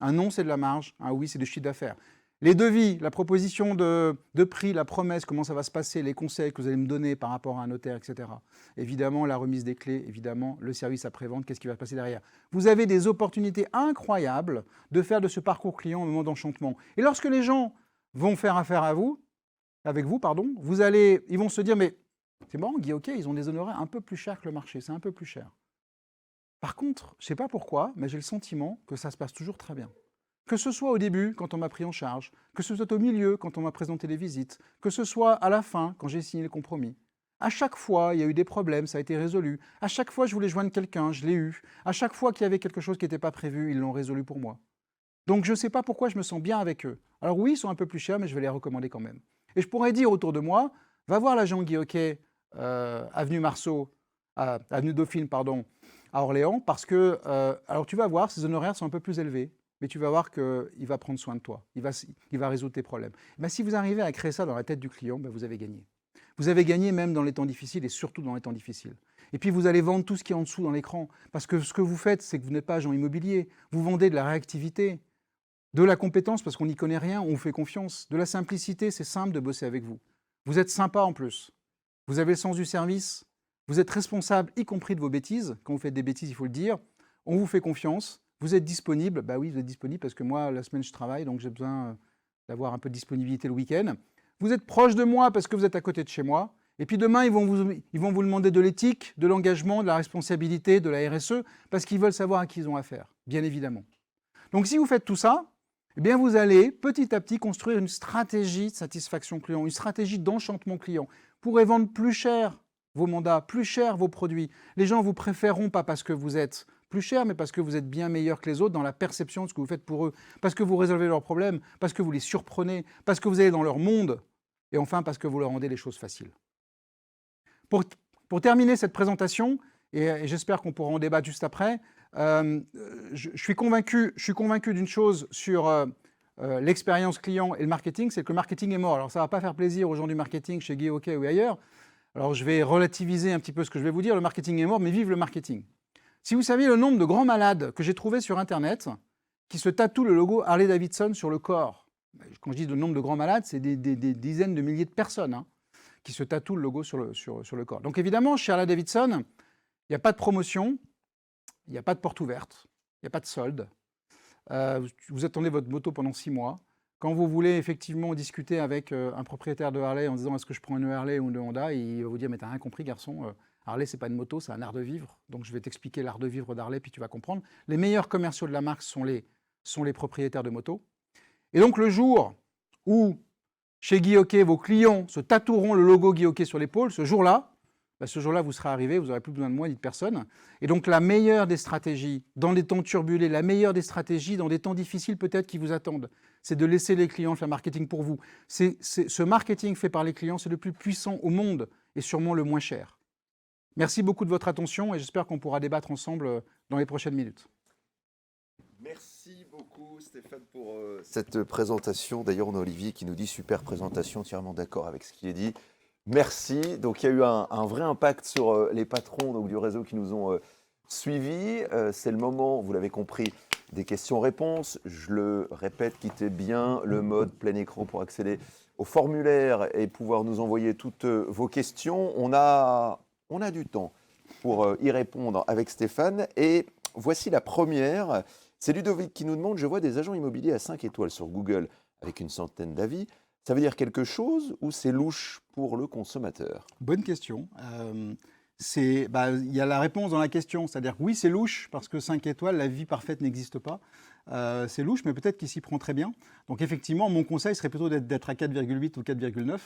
Un non, c'est de la marge, un oui, c'est du chiffre d'affaires. Les devis, la proposition de prix, la promesse, comment ça va se passer, les conseils que vous allez me donner par rapport à un notaire, etc. Évidemment, la remise des clés, évidemment, le service après-vente, qu'est-ce qui va se passer derrière. Vous avez des opportunités incroyables de faire de ce parcours client un moment d'enchantement. Et lorsque les gens vont faire affaire avec vous, ils vont se dire, mais c'est marrant, Guy, ok, ils ont des honoraires un peu plus chers que le marché, c'est un peu plus cher. Par contre, je ne sais pas pourquoi, mais j'ai le sentiment que ça se passe toujours très bien. Que ce soit au début, quand on m'a pris en charge, que ce soit au milieu, quand on m'a présenté les visites, que ce soit à la fin, quand j'ai signé le compromis. À chaque fois, il y a eu des problèmes, ça a été résolu. À chaque fois, je voulais joindre quelqu'un, je l'ai eu. À chaque fois qu'il y avait quelque chose qui n'était pas prévu, ils l'ont résolu pour moi. Donc je ne sais pas pourquoi je me sens bien avec eux. Alors oui, ils sont un peu plus chers, mais je vais les recommander quand même. Et je pourrais dire autour de moi, va voir l'agent Guy Hockey, avenue Dauphine, à Orléans, parce que, alors tu vas voir, ses honoraires sont un peu plus élevés. Mais tu vas voir qu'il va prendre soin de toi, il va résoudre tes problèmes. Ben, si vous arrivez à créer ça dans la tête du client, ben, vous avez gagné. Vous avez gagné même dans les temps difficiles et surtout dans les temps difficiles. Et puis vous allez vendre tout ce qui est en dessous dans l'écran. Parce que ce que vous faites, c'est que vous n'êtes pas agent immobilier. Vous vendez de la réactivité, de la compétence parce qu'on n'y connaît rien, on vous fait confiance. De la simplicité, c'est simple de bosser avec vous. Vous êtes sympa en plus. Vous avez le sens du service. Vous êtes responsable, y compris de vos bêtises. Quand vous faites des bêtises, il faut le dire. On vous fait confiance. Vous êtes disponible? Bah oui, vous êtes disponible parce que moi, la semaine, je travaille, donc j'ai besoin d'avoir un peu de disponibilité le week-end. Vous êtes proche de moi parce que vous êtes à côté de chez moi. Et puis demain, ils vont vous demander de l'éthique, de l'engagement, de la responsabilité, de la RSE, parce qu'ils veulent savoir à qui ils ont affaire, bien évidemment. Donc si vous faites tout ça, eh bien vous allez petit à petit construire une stratégie de satisfaction client, une stratégie d'enchantement client. Vous pourrez vendre plus cher vos mandats, plus cher vos produits. Les gens vous préféreront pas parce que vous êtes plus cher, mais parce que vous êtes bien meilleur que les autres dans la perception de ce que vous faites pour eux, parce que vous résolvez leurs problèmes, parce que vous les surprenez, parce que vous allez dans leur monde, et enfin parce que vous leur rendez les choses faciles. Pour terminer cette présentation, et j'espère qu'on pourra en débattre juste après, je suis convaincu d'une chose sur l'expérience client et le marketing, c'est que le marketing est mort. Alors ça ne va pas faire plaisir aux gens du marketing chez Guy Hockey ou ailleurs. Alors je vais relativiser un petit peu ce que je vais vous dire. Le marketing est mort, mais vive le marketing. Si vous saviez le nombre de grands malades que j'ai trouvés sur Internet qui se tatouent le logo Harley-Davidson sur le corps, quand je dis le nombre de grands malades, c'est des dizaines de milliers de personnes hein, qui se tatouent le logo sur le corps. Donc évidemment, chez Harley-Davidson, il n'y a pas de promotion, il n'y a pas de porte ouverte, il n'y a pas de solde. Vous attendez votre moto pendant 6 mois. Quand vous voulez effectivement discuter avec un propriétaire de Harley en disant est-ce que je prends une Harley ou une Honda, il va vous dire mais t'as rien compris garçon, Harley c'est pas une moto, c'est un art de vivre. Donc je vais t'expliquer l'art de vivre d'Harley puis tu vas comprendre. Les meilleurs commerciaux de la marque sont les propriétaires de motos. Et donc le jour où chez Guy Hockey, vos clients se tatoueront le logo Guy Hockey sur l'épaule, ce jour-là, vous serez arrivé, vous n'aurez plus besoin de moi ni de personne. Et donc la meilleure des stratégies, dans des temps turbulents, la meilleure des stratégies, dans des temps difficiles peut-être qui vous attendent, c'est de laisser les clients faire marketing pour vous. Ce marketing fait par les clients, c'est le plus puissant au monde et sûrement le moins cher. Merci beaucoup de votre attention et j'espère qu'on pourra débattre ensemble dans les prochaines minutes. Merci beaucoup Stéphane pour cette présentation. D'ailleurs, on a Olivier qui nous dit super présentation, entièrement d'accord avec ce qui est dit. Merci. Donc, il y a eu un vrai impact sur les patrons donc, du réseau qui nous ont suivis. C'est le moment, vous l'avez compris, des questions-réponses. Je le répète, quittez bien le mode plein écran pour accéder au formulaire et pouvoir nous envoyer toutes vos questions. On a du temps pour y répondre avec Stéphane. Et voici la première. C'est Ludovic qui nous demande, je vois des agents immobiliers à 5 étoiles sur Google avec une centaine d'avis. Ça veut dire quelque chose ou c'est louche pour le consommateur? Bonne question. Il y a la réponse dans la question, c'est-à-dire oui, c'est louche, parce que 5 étoiles, la vie parfaite n'existe pas. C'est louche, mais peut-être qu'il s'y prend très bien. Donc effectivement, mon conseil serait plutôt d'être à 4,8 ou 4,9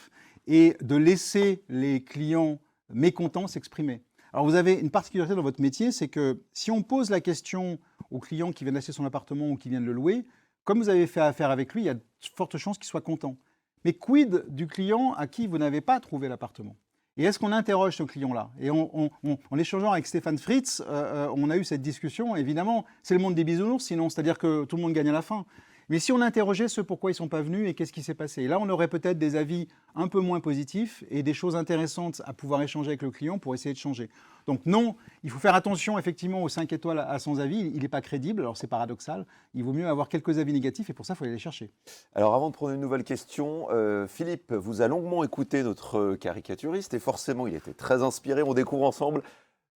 et de laisser les clients mécontents s'exprimer. Alors vous avez une particularité dans votre métier, c'est que si on pose la question au client qui vient d'acheter son appartement ou qui vient de le louer, comme vous avez fait affaire avec lui, il y a de fortes chances qu'il soit content. Mais quid du client à qui vous n'avez pas trouvé l'appartement? Et est-ce qu'on interroge ce client-là? Et en échangeant avec Stéphane Fritz, on a eu cette discussion. Évidemment, c'est le monde des bisounours, sinon, c'est-à-dire que tout le monde gagne à la fin. Mais si on interrogeait ceux pourquoi ils ne sont pas venus et qu'est-ce qui s'est passé? Et là, on aurait peut-être des avis un peu moins positifs et des choses intéressantes à pouvoir échanger avec le client pour essayer de changer. Donc non, il faut faire attention effectivement aux 5 étoiles à sans avis. Il n'est pas crédible, alors c'est paradoxal. Il vaut mieux avoir quelques avis négatifs et pour ça, il faut aller les chercher. Alors avant de prendre une nouvelle question, Philippe vous a longuement écouté, notre caricaturiste, et forcément, il était très inspiré. On découvre ensemble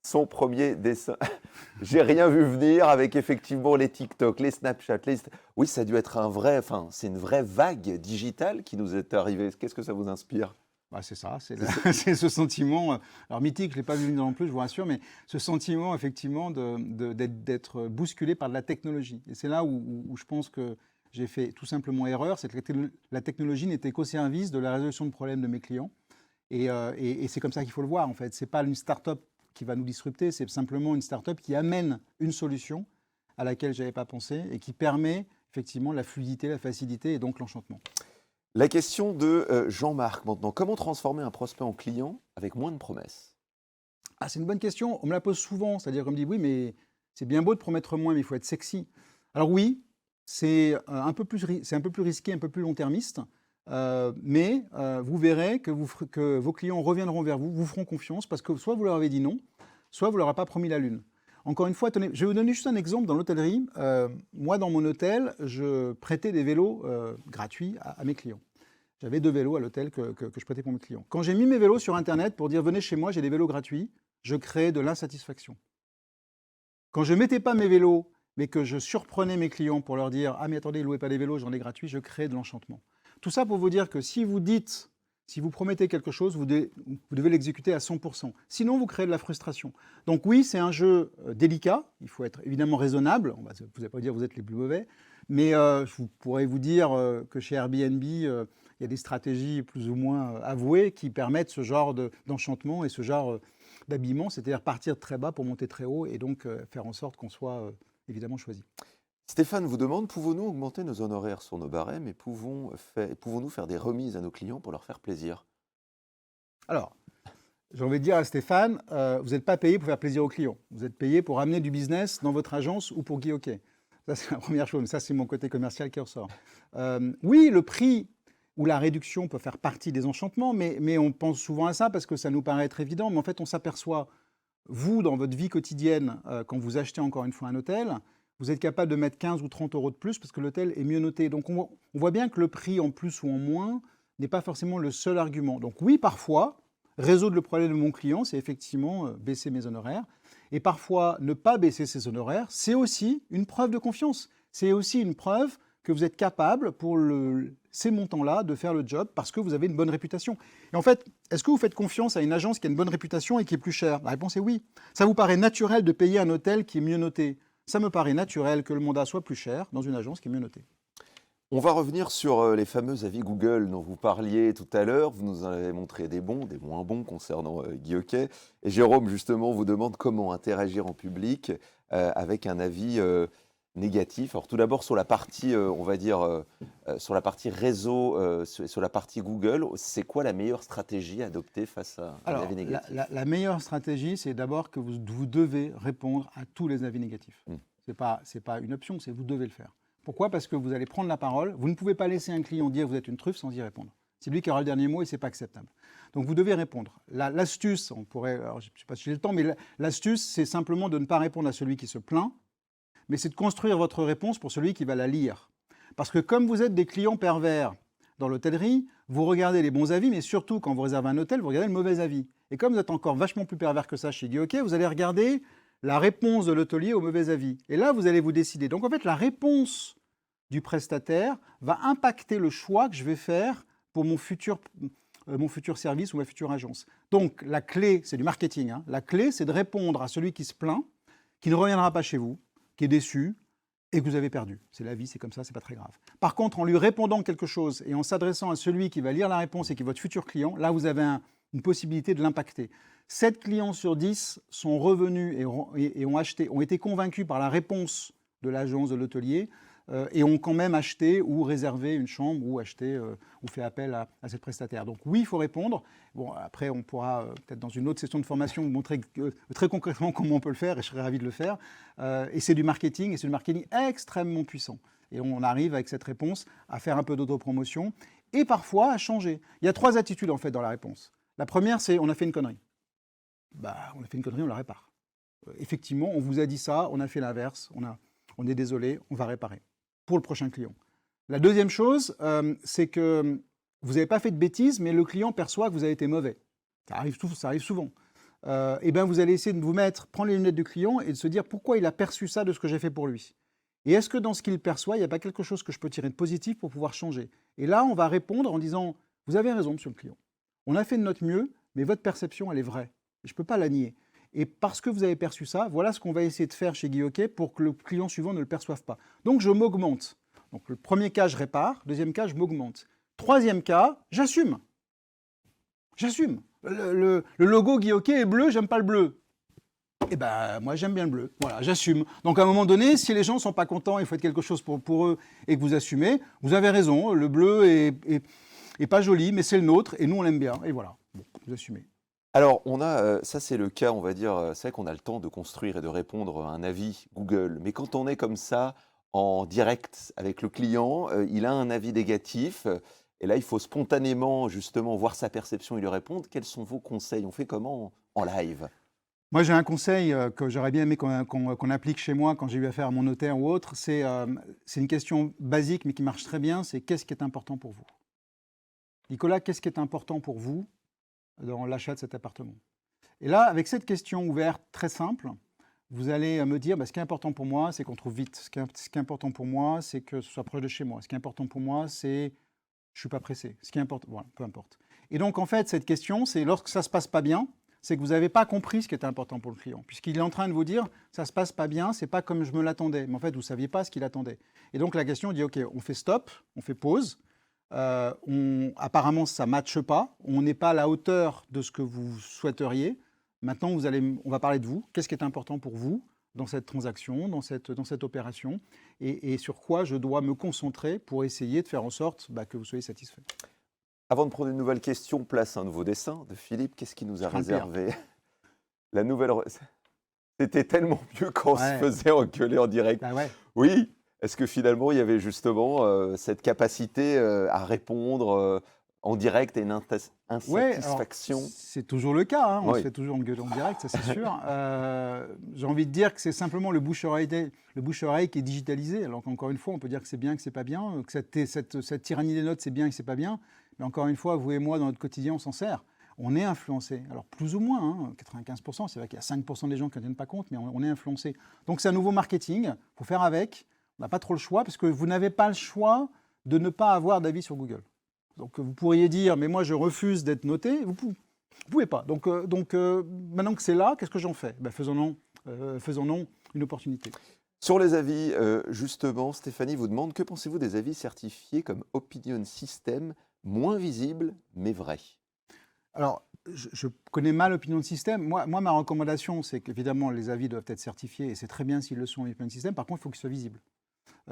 son premier dessin. J'ai rien vu venir avec effectivement les TikTok, les Snapchat. Oui, ça a dû être c'est une vraie vague digitale qui nous est arrivée. Qu'est-ce que ça vous inspire? C'est ça, c'est ce sentiment, alors mythique, je ne l'ai pas vu non plus, je vous rassure, mais ce sentiment effectivement d'être bousculé par de la technologie. Et c'est là où je pense que j'ai fait tout simplement erreur, c'est que la technologie n'était qu'au service de la résolution de problèmes de mes clients. Et c'est comme ça qu'il faut le voir en fait. Ce n'est pas une start-up qui va nous disrupter, c'est simplement une start-up qui amène une solution à laquelle je n'avais pas pensé et qui permet effectivement la fluidité, la facilité et donc l'enchantement. La question de Jean-Marc maintenant. Comment transformer un prospect en client avec moins de promesses? C'est une bonne question. On me la pose souvent. C'est-à-dire qu'on me dit oui, mais c'est bien beau de promettre moins, mais il faut être sexy. Alors oui, c'est un peu plus risqué, un peu plus long-termiste. Mais vous verrez que vos clients reviendront vers vous, vous feront confiance, parce que soit vous leur avez dit non, soit vous leur avez pas promis la lune. Encore une fois, je vais vous donner juste un exemple dans l'hôtellerie. Moi, dans mon hôtel, je prêtais des vélos gratuits à mes clients. J'avais 2 vélos à l'hôtel que je prêtais pour mes clients. Quand j'ai mis mes vélos sur Internet pour dire « venez chez moi, j'ai des vélos gratuits », je créais de l'insatisfaction. Quand je ne mettais pas mes vélos, mais que je surprenais mes clients pour leur dire « ah mais attendez, ne louez pas des vélos, j'en ai gratuits », je créais de l'enchantement. Tout ça pour vous dire que si vous promettez quelque chose, vous devez l'exécuter à 100%. Sinon, vous créez de la frustration. Donc oui, c'est un jeu délicat. Il faut être évidemment raisonnable. Vous n'allez pas dire que vous êtes les plus mauvais. Mais je pourrais vous dire que chez Airbnb, il y a des stratégies plus ou moins avouées qui permettent ce genre d'enchantement et ce genre d'habillement, c'est-à-dire partir de très bas pour monter très haut et donc faire en sorte qu'on soit évidemment choisi. Stéphane vous demande, pouvons-nous augmenter nos honoraires sur nos barèmes et pouvons-nous faire des remises à nos clients pour leur faire plaisir? Alors, j'ai envie de dire à Stéphane, vous n'êtes pas payé pour faire plaisir aux clients. Vous êtes payé pour amener du business dans votre agence ou pour Guy Hockey. Ça, c'est la première chose. Mais ça, c'est mon côté commercial qui ressort. Oui, le prix ou la réduction peut faire partie des enchantements, mais on pense souvent à ça parce que ça nous paraît être évident. Mais en fait, on s'aperçoit, vous, dans votre vie quotidienne, quand vous achetez encore une fois un hôtel, vous êtes capable de mettre 15 ou 30 euros de plus parce que l'hôtel est mieux noté. Donc on voit bien que le prix en plus ou en moins n'est pas forcément le seul argument. Donc oui, parfois, résoudre le problème de mon client, c'est effectivement baisser mes honoraires. Et parfois, ne pas baisser ses honoraires, c'est aussi une preuve de confiance. C'est aussi une preuve que vous êtes capable, pour ces montants-là, de faire le job parce que vous avez une bonne réputation. Et en fait, est-ce que vous faites confiance à une agence qui a une bonne réputation et qui est plus chère? La réponse est oui. Ça vous paraît naturel de payer un hôtel qui est mieux noté? Ça me paraît naturel que le mandat soit plus cher dans une agence qui est mieux notée. On va revenir sur les fameux avis Google dont vous parliez tout à l'heure. Vous nous en avez montré des bons, des moins bons concernant Guy Hockey. Et Jérôme, justement, vous demande comment interagir en public avec un avis négatif. Alors tout d'abord sur la partie, on va dire, sur la partie réseau, sur la partie Google, c'est quoi la meilleure stratégie à adopter face à un avis négatif? La meilleure stratégie, c'est d'abord que vous devez répondre à tous les avis négatifs. C'est pas une option, c'est vous devez le faire. Pourquoi? Parce que vous allez prendre la parole. Vous ne pouvez pas laisser un client dire vous êtes une truffe sans y répondre. C'est lui qui aura le dernier mot et c'est pas acceptable. Donc vous devez répondre. L'astuce, on pourrait, alors, je ne sais pas si j'ai le temps, mais l'astuce, c'est simplement de ne pas répondre à celui qui se plaint, mais c'est de construire votre réponse pour celui qui va la lire. Parce que comme vous êtes des clients pervers dans l'hôtellerie, vous regardez les bons avis, mais surtout quand vous réservez un hôtel, vous regardez le mauvais avis. Et comme vous êtes encore vachement plus pervers que ça chez Guy Hockey, vous allez regarder la réponse de l'hôtelier au mauvais avis. Et là, vous allez vous décider. Donc en fait, la réponse du prestataire va impacter le choix que je vais faire pour mon futur service ou ma future agence. Donc la clé, c'est du marketing, hein. La clé, c'est de répondre à celui qui se plaint, qui ne reviendra pas chez vous, qui est déçu et que vous avez perdu. C'est la vie, c'est comme ça, c'est pas très grave. Par contre, en lui répondant quelque chose et en s'adressant à celui qui va lire la réponse et qui est votre futur client, là, vous avez une possibilité de l'impacter. 7 clients sur 10 sont revenus et ont été convaincus par la réponse de l'agence, de l'hôtelier, et ont quand même acheté ou réservé une chambre ou acheté ou fait appel à cette prestataire. Donc oui, il faut répondre. Bon, après, on pourra peut-être dans une autre session de formation vous montrer très concrètement comment on peut le faire, et je serais ravi de le faire. Et c'est du marketing, et c'est du marketing extrêmement puissant. Et on arrive avec cette réponse à faire un peu d'autopromotion et parfois à changer. Il y a 3 attitudes en fait dans la réponse. La première, c'est on a fait une connerie. Bah, on a fait une connerie, on la répare. Effectivement, on vous a dit ça, on a fait l'inverse, on est désolé, on va réparer pour le prochain client. La deuxième chose, c'est que vous n'avez pas fait de bêtises, mais le client perçoit que vous avez été mauvais. Ça arrive souvent. Et bien vous allez essayer de vous prendre les lunettes du client et de se dire pourquoi il a perçu ça de ce que j'ai fait pour lui. Et est-ce que dans ce qu'il perçoit, il n'y a pas quelque chose que je peux tirer de positif pour pouvoir changer? Et là, on va répondre en disant, vous avez raison, monsieur le client. On a fait de notre mieux, mais votre perception, elle est vraie. Je ne peux pas la nier. Et parce que vous avez perçu ça, voilà ce qu'on va essayer de faire chez Guy Hockey pour que le client suivant ne le perçoive pas. Donc je m'augmente. Donc le premier cas, je répare. Deuxième cas, je m'augmente. Troisième cas, j'assume. J'assume. Le logo Guy Hockey est bleu, j'aime pas le bleu. Eh ben, moi, j'aime bien le bleu. Voilà, j'assume. Donc, à un moment donné, si les gens ne sont pas contents, il faut être quelque chose pour eux et que vous assumez, vous avez raison, le bleu est pas joli, mais c'est le nôtre et nous, on l'aime bien. Et voilà, bon, vous assumez. Alors, ça c'est le cas, on va dire, c'est vrai qu'on a le temps de construire et de répondre à un avis Google, mais quand on est comme ça, en direct avec le client, il a un avis négatif, et là il faut spontanément justement voir sa perception et lui répondre. Quels sont vos conseils? On fait comment en live? Moi, j'ai un conseil que j'aurais bien aimé qu'on applique chez moi quand j'ai eu affaire à mon notaire ou autre. C'est une question basique, mais qui marche très bien. C'est qu'est-ce qui est important pour vous? Nicolas, qu'est-ce qui est important pour vous dans l'achat de cet appartement? Et là, avec cette question ouverte, très simple, vous allez me dire, ce qui est important pour moi, c'est qu'on trouve vite. Ce qui est important pour moi, c'est que ce soit proche de chez moi. Ce qui est important pour moi, c'est je ne suis pas pressé. Ce qui est important, voilà, peu importe. Et donc, en fait, cette question, c'est lorsque ça ne se passe pas bien, c'est que vous n'avez pas compris ce qui était important pour le client. Puisqu'il est en train de vous dire, ça ne se passe pas bien, ce n'est pas comme je me l'attendais. Mais en fait, vous ne saviez pas ce qu'il attendait. Et donc, la question dit, OK, on fait stop, on fait pause. Apparemment, ça ne matche pas. On n'est pas à la hauteur de ce que vous souhaiteriez. Maintenant, on va parler de vous. Qu'est-ce qui est important pour vous dans cette transaction, dans cette opération, et sur quoi je dois me concentrer pour essayer de faire en sorte que vous soyez satisfait. Avant de prendre une nouvelle question, place un nouveau dessin de Philippe. Qu'est-ce qu'il nous a réservé? La nouvelle... C'était tellement mieux quand on se faisait engueuler en direct. Bah ouais. Oui, Est-ce que finalement, il y avait justement cette capacité à répondre en direct à une Ouais, alors insatisfaction? c'est toujours le cas, hein, on se Oui. fait toujours engueuler en direct, ça c'est sûr. J'ai envie de dire que c'est simplement le bouche-oreille qui est digitalisé, alors qu'encore une fois, on peut dire que c'est bien, que c'est pas bien, que cette tyrannie des notes, c'est bien et que c'est pas bien. Mais encore une fois, vous et moi, dans notre quotidien, on s'en sert. On est influencé. Alors plus ou moins, hein, 95%, c'est vrai qu'il y a 5% des gens qui ne tiennent pas compte, mais on est influencé. Donc c'est un nouveau marketing, il faut faire avec. On n'a pas trop le choix, parce que vous n'avez pas le choix de ne pas avoir d'avis sur Google. Donc vous pourriez dire, mais moi je refuse d'être noté, vous ne pouvez pas. Maintenant que c'est là, qu'est-ce que j'en fais? Ben, faisons-en une opportunité. Sur les avis, justement, Stéphanie vous demande, que pensez-vous des avis certifiés comme Opinion System, moins visibles mais vrais? Alors, je connais mal l'opinion de système. Moi, ma recommandation, c'est qu'évidemment, les avis doivent être certifiés, et c'est très bien s'ils le sont, l'opinion de système. Par contre, il faut qu'ils soient visibles.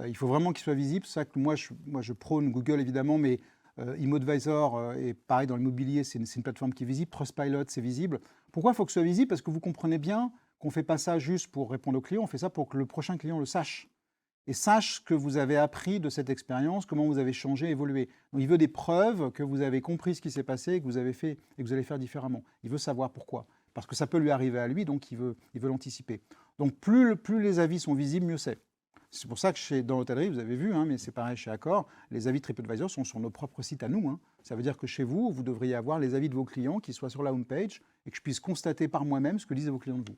Il faut vraiment qu'ils soient visibles. C'est ça que moi, je prône Google, évidemment, mais ImmoAdvisor, et pareil dans l'immobilier, c'est une plateforme qui est visible. Trustpilot, c'est visible. Pourquoi il faut que ce soit visible? Parce que vous comprenez bien qu'on ne fait pas ça juste pour répondre aux clients, on fait ça pour que le prochain client le sache. Et sache ce que vous avez appris de cette expérience, comment vous avez changé, évolué. Donc il veut des preuves que vous avez compris ce qui s'est passé, que vous avez fait et que vous allez faire différemment. Il veut savoir pourquoi. Parce que ça peut lui arriver à lui, donc il veut l'anticiper. Donc plus les avis sont visibles, mieux c'est. C'est pour ça que dans l'hôtellerie, vous avez vu, hein, mais c'est pareil chez Accor, les avis TripAdvisor sont sur nos propres sites à nous, hein. Ça veut dire que chez vous, vous devriez avoir les avis de vos clients qui soient sur la homepage et que je puisse constater par moi-même ce que disent vos clients de vous.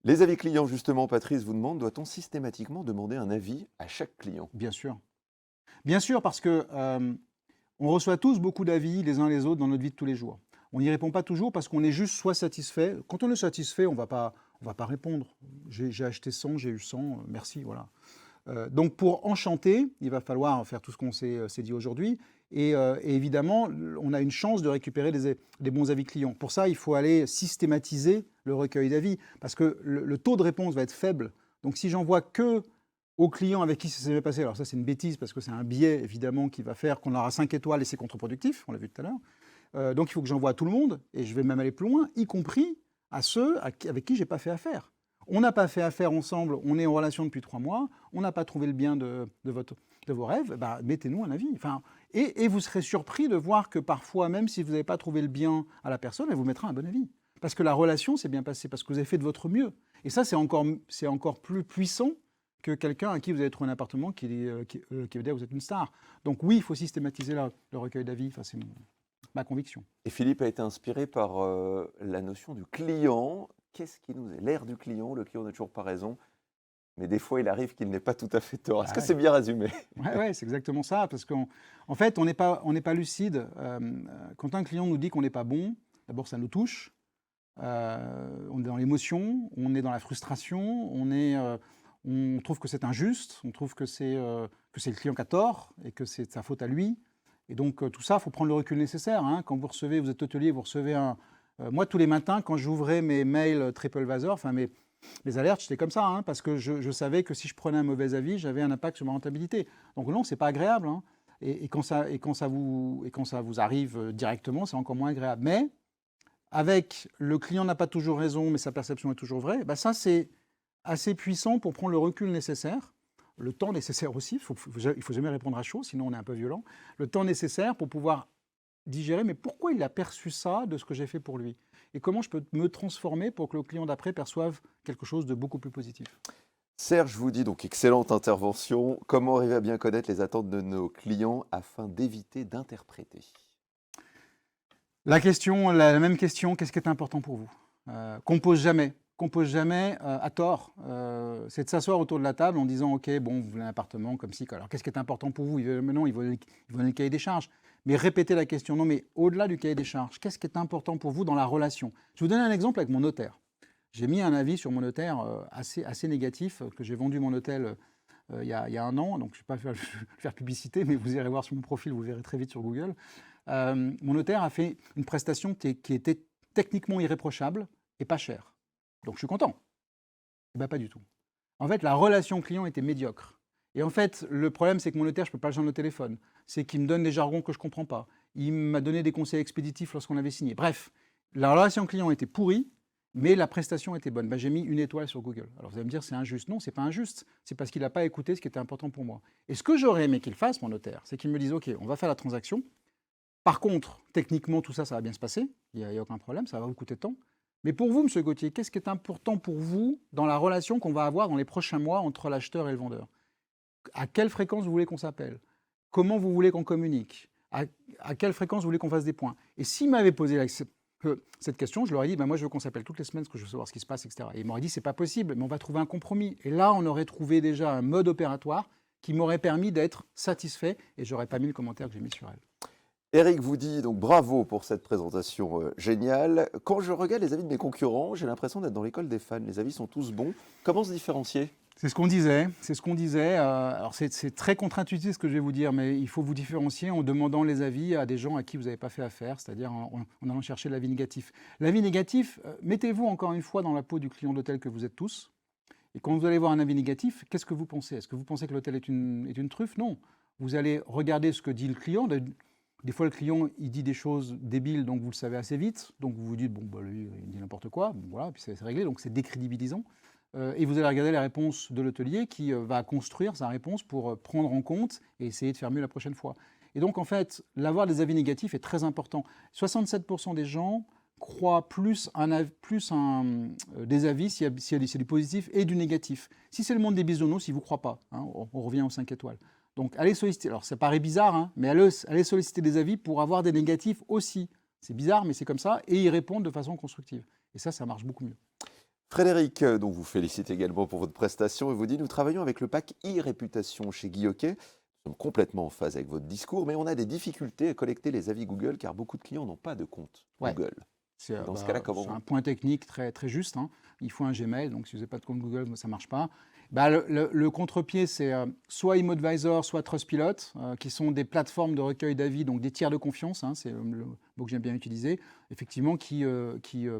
Les avis clients, justement, Patrice vous demande, doit-on systématiquement demander un avis à chaque client? Bien sûr. Bien sûr, parce que on reçoit tous beaucoup d'avis les uns les autres dans notre vie de tous les jours. On n'y répond pas toujours parce qu'on est juste soit satisfait. Quand on est satisfait, on va pas répondre. J'ai acheté 100, j'ai eu 100, merci, voilà. Donc pour enchanter, il va falloir faire tout ce qu'on s'est dit aujourd'hui. Et évidemment, on a une chance de récupérer des bons avis clients. Pour ça, il faut aller systématiser le recueil d'avis, parce que le taux de réponse va être faible. Donc si j'envoie que aux clients avec qui ça s'est passé, alors ça c'est une bêtise, parce que c'est un biais évidemment qui va faire qu'on aura 5 étoiles et c'est contre-productif, on l'a vu tout à l'heure. Donc il faut que j'envoie à tout le monde, et je vais même aller plus loin, y compris à ceux avec qui je n'ai pas fait affaire. On n'a pas fait affaire ensemble, on est en relation depuis 3 mois, on n'a pas trouvé le bien de vos rêves, bah, mettez-nous un avis. Enfin, et vous serez surpris de voir que parfois, même si vous n'avez pas trouvé le bien à la personne, elle vous mettra un bon avis. Parce que la relation s'est bien passée, parce que vous avez fait de votre mieux. Et ça, c'est encore plus puissant que quelqu'un à qui vous avez trouvé un appartement qui veut dire que vous êtes une star. Donc oui, il faut systématiser le recueil d'avis, enfin, c'est ma conviction. Et Philippe a été inspiré par la notion du client. Qu'est-ce qui nous est l'ère du client? Le client n'a toujours pas raison, mais des fois il arrive qu'il n'ait pas tout à fait tort. Est-ce que c'est bien résumé? Ouais, c'est exactement ça, parce qu'en fait, on n'est pas lucide. Quand un client nous dit qu'on n'est pas bon, d'abord ça nous touche. On est dans l'émotion, on est dans la frustration, on trouve que c'est injuste, on trouve que c'est le client qui a tort et que c'est de sa faute à lui. Et donc tout ça, il faut prendre le recul nécessaire, hein. Quand vous êtes hôtelier, vous recevez moi, tous les matins, quand j'ouvrais mes mails TripAdvisor, enfin mes alertes, j'étais comme ça, hein, parce que je savais que si je prenais un mauvais avis, j'avais un impact sur ma rentabilité. Donc non, c'est pas agréable, hein. Et quand ça vous arrive directement, c'est encore moins agréable. Mais avec le client n'a pas toujours raison, mais sa perception est toujours vraie, bah ça c'est assez puissant pour prendre le recul nécessaire, le temps nécessaire aussi. Il faut jamais répondre à chaud, sinon on est un peu violent. Le temps nécessaire pour pouvoir digérer, mais pourquoi il a perçu ça de ce que j'ai fait pour lui? Et comment je peux me transformer pour que le client d'après perçoive quelque chose de beaucoup plus positif? Serge vous dit donc, excellente intervention. Comment arriver à bien connaître les attentes de nos clients afin d'éviter d'interpréter? La même question, qu'est-ce qui est important pour vous? Qu'on pose jamais à tort. C'est de s'asseoir autour de la table en disant, ok, bon, vous voulez un appartement comme ci, alors qu'est-ce qui est important pour vous? Non, il veut le cahier des charges. Mais répétez la question. Non, mais au-delà du cahier des charges, qu'est-ce qui est important pour vous dans la relation? Je vais vous donner un exemple avec mon notaire. J'ai mis un avis sur mon notaire assez négatif, que j'ai vendu mon hôtel il y a 1 an, donc je ne vais pas faire publicité, mais vous irez voir sur mon profil, vous verrez très vite sur Google. Mon notaire a fait une prestation qui était techniquement irréprochable et pas chère. Donc je suis content. Eh bien, pas du tout. En fait, la relation client était médiocre. Et en fait, le problème, c'est que mon notaire, je ne peux pas le joindre au téléphone. C'est qu'il me donne des jargons que je ne comprends pas. Il m'a donné des conseils expéditifs lorsqu'on avait signé. Bref, la relation client était pourrie. mais la prestation était bonne. Ben, j'ai mis 1 étoile sur Google. Alors vous allez me dire, c'est injuste. Non, c'est pas injuste. C'est parce qu'il n'a pas écouté ce qui était important pour moi. Et ce que j'aurais aimé qu'il fasse, mon notaire, c'est qu'il me dise, OK, on va faire la transaction. Par contre, techniquement, tout ça, ça va bien se passer. Il n'y a aucun problème, ça va vous coûter de temps. Mais pour vous, Monsieur Gauthier, qu'est-ce qui est important pour vous dans la relation qu'on va avoir dans les prochains mois entre l'acheteur et le vendeur? À quelle fréquence vous voulez qu'on s'appelle? Comment vous voulez qu'on communique? À quelle fréquence vous voulez qu'on fasse des points? Et s'il m'avait posé cette question, je leur ai dit, ben moi je veux qu'on s'appelle toutes les semaines parce que je veux savoir ce qui se passe, etc. Et ils m'auraient dit, c'est pas possible, mais on va trouver un compromis. Et là, on aurait trouvé déjà un mode opératoire qui m'aurait permis d'être satisfait et j'aurais pas mis le commentaire que j'ai mis sur elle. Eric vous dit donc bravo pour cette présentation géniale. Quand je regarde les avis de mes concurrents, j'ai l'impression d'être dans l'école des fans. Les avis sont tous bons. Comment se différencier? C'est ce qu'on disait, c'est ce qu'on disait. Alors c'est très contre-intuitif ce que je vais vous dire, mais il faut vous différencier en demandant les avis à des gens à qui vous n'avez pas fait affaire, c'est-à-dire en allant chercher l'avis négatif. L'avis négatif, mettez-vous encore une fois dans la peau du client d'hôtel que vous êtes tous. Et quand vous allez voir un avis négatif, qu'est-ce que vous pensez? Est-ce que vous pensez que l'hôtel est une truffe? Non. Vous allez regarder ce que dit le client. Des fois, le client, il dit des choses débiles, donc vous le savez assez vite. Donc vous vous dites, bon, bah, lui, il dit n'importe quoi. Bon, voilà, puis c'est réglé, donc c'est décrédibilisant. Et vous allez regarder les réponses de l'hôtelier qui va construire sa réponse pour prendre en compte et essayer de faire mieux la prochaine fois. Et donc, en fait, l'avoir des avis négatifs est très important. 67% des gens croient plus des avis s'il y a du positif et du négatif. Si c'est le monde des bisounours, il ne vous croit pas. Hein, on revient aux 5 étoiles. Donc, allez solliciter. Alors, ça paraît bizarre, hein, mais allez solliciter des avis pour avoir des négatifs aussi. C'est bizarre, mais c'est comme ça. Et y répondre de façon constructive. Et ça marche beaucoup mieux. Frédéric, dont vous félicite également pour votre prestation, et vous dit, nous travaillons avec le pack e-réputation chez Guy Hockey. Nous sommes complètement en phase avec votre discours, mais on a des difficultés à collecter les avis Google, car beaucoup de clients n'ont pas de compte Google. Dans ce cas-là, comment? C'est un point technique très, très juste. Hein. Il faut un Gmail, donc si vous n'avez pas de compte Google, ça ne marche pas. Le contre-pied, c'est soit ImoAdvisor, soit Trustpilot, qui sont des plateformes de recueil d'avis, donc des tiers de confiance, hein, c'est le mot que j'aime bien utiliser, effectivement, qui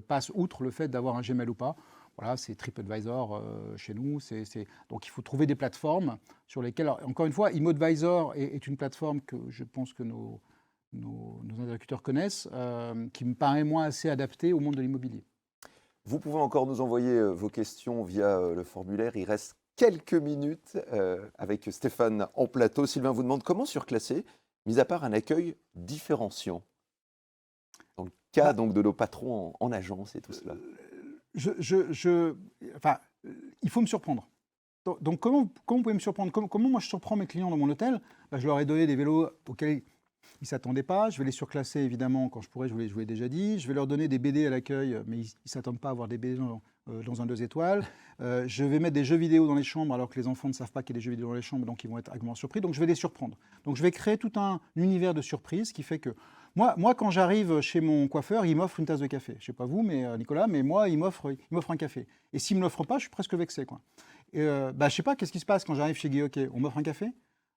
passent outre le fait d'avoir un Gmail ou pas. Voilà, c'est TripAdvisor chez nous. Donc il faut trouver des plateformes sur lesquelles, alors, encore une fois, ImoAdvisor est une plateforme que je pense que nos interlocuteurs connaissent, qui me paraît moi assez adaptée au monde de l'immobilier. Vous pouvez encore nous envoyer vos questions via le formulaire. Il reste quelques minutes avec Stéphane en plateau. Sylvain vous demande comment surclasser, mis à part un accueil différenciant, dans le cas donc de nos patrons en agence et tout cela. Il faut me surprendre. Donc comment vous pouvez me surprendre? Comment moi je surprends mes clients dans mon hôtel? Je leur ai donné des vélos auxquels ils ne s'attendaient pas. Je vais les surclasser évidemment quand je pourrai, je vous l'ai déjà dit. Je vais leur donner des BD à l'accueil, mais ils ne s'attendent pas à avoir des BD dans un 2 étoiles. Je vais mettre des jeux vidéo dans les chambres alors que les enfants ne savent pas qu'il y a des jeux vidéo dans les chambres, donc ils vont être agréablement surpris. Donc je vais les surprendre. Donc je vais créer tout un univers de surprise qui fait que moi quand j'arrive chez mon coiffeur, il m'offre une tasse de café. Je ne sais pas vous, mais Nicolas, mais moi il m'offre un café. Et s'il ne me l'offre pas, je suis presque vexé, quoi. Je ne sais pas, qu'est-ce qui se passe quand j'arrive chez Guy Hockey? On m'offre un café?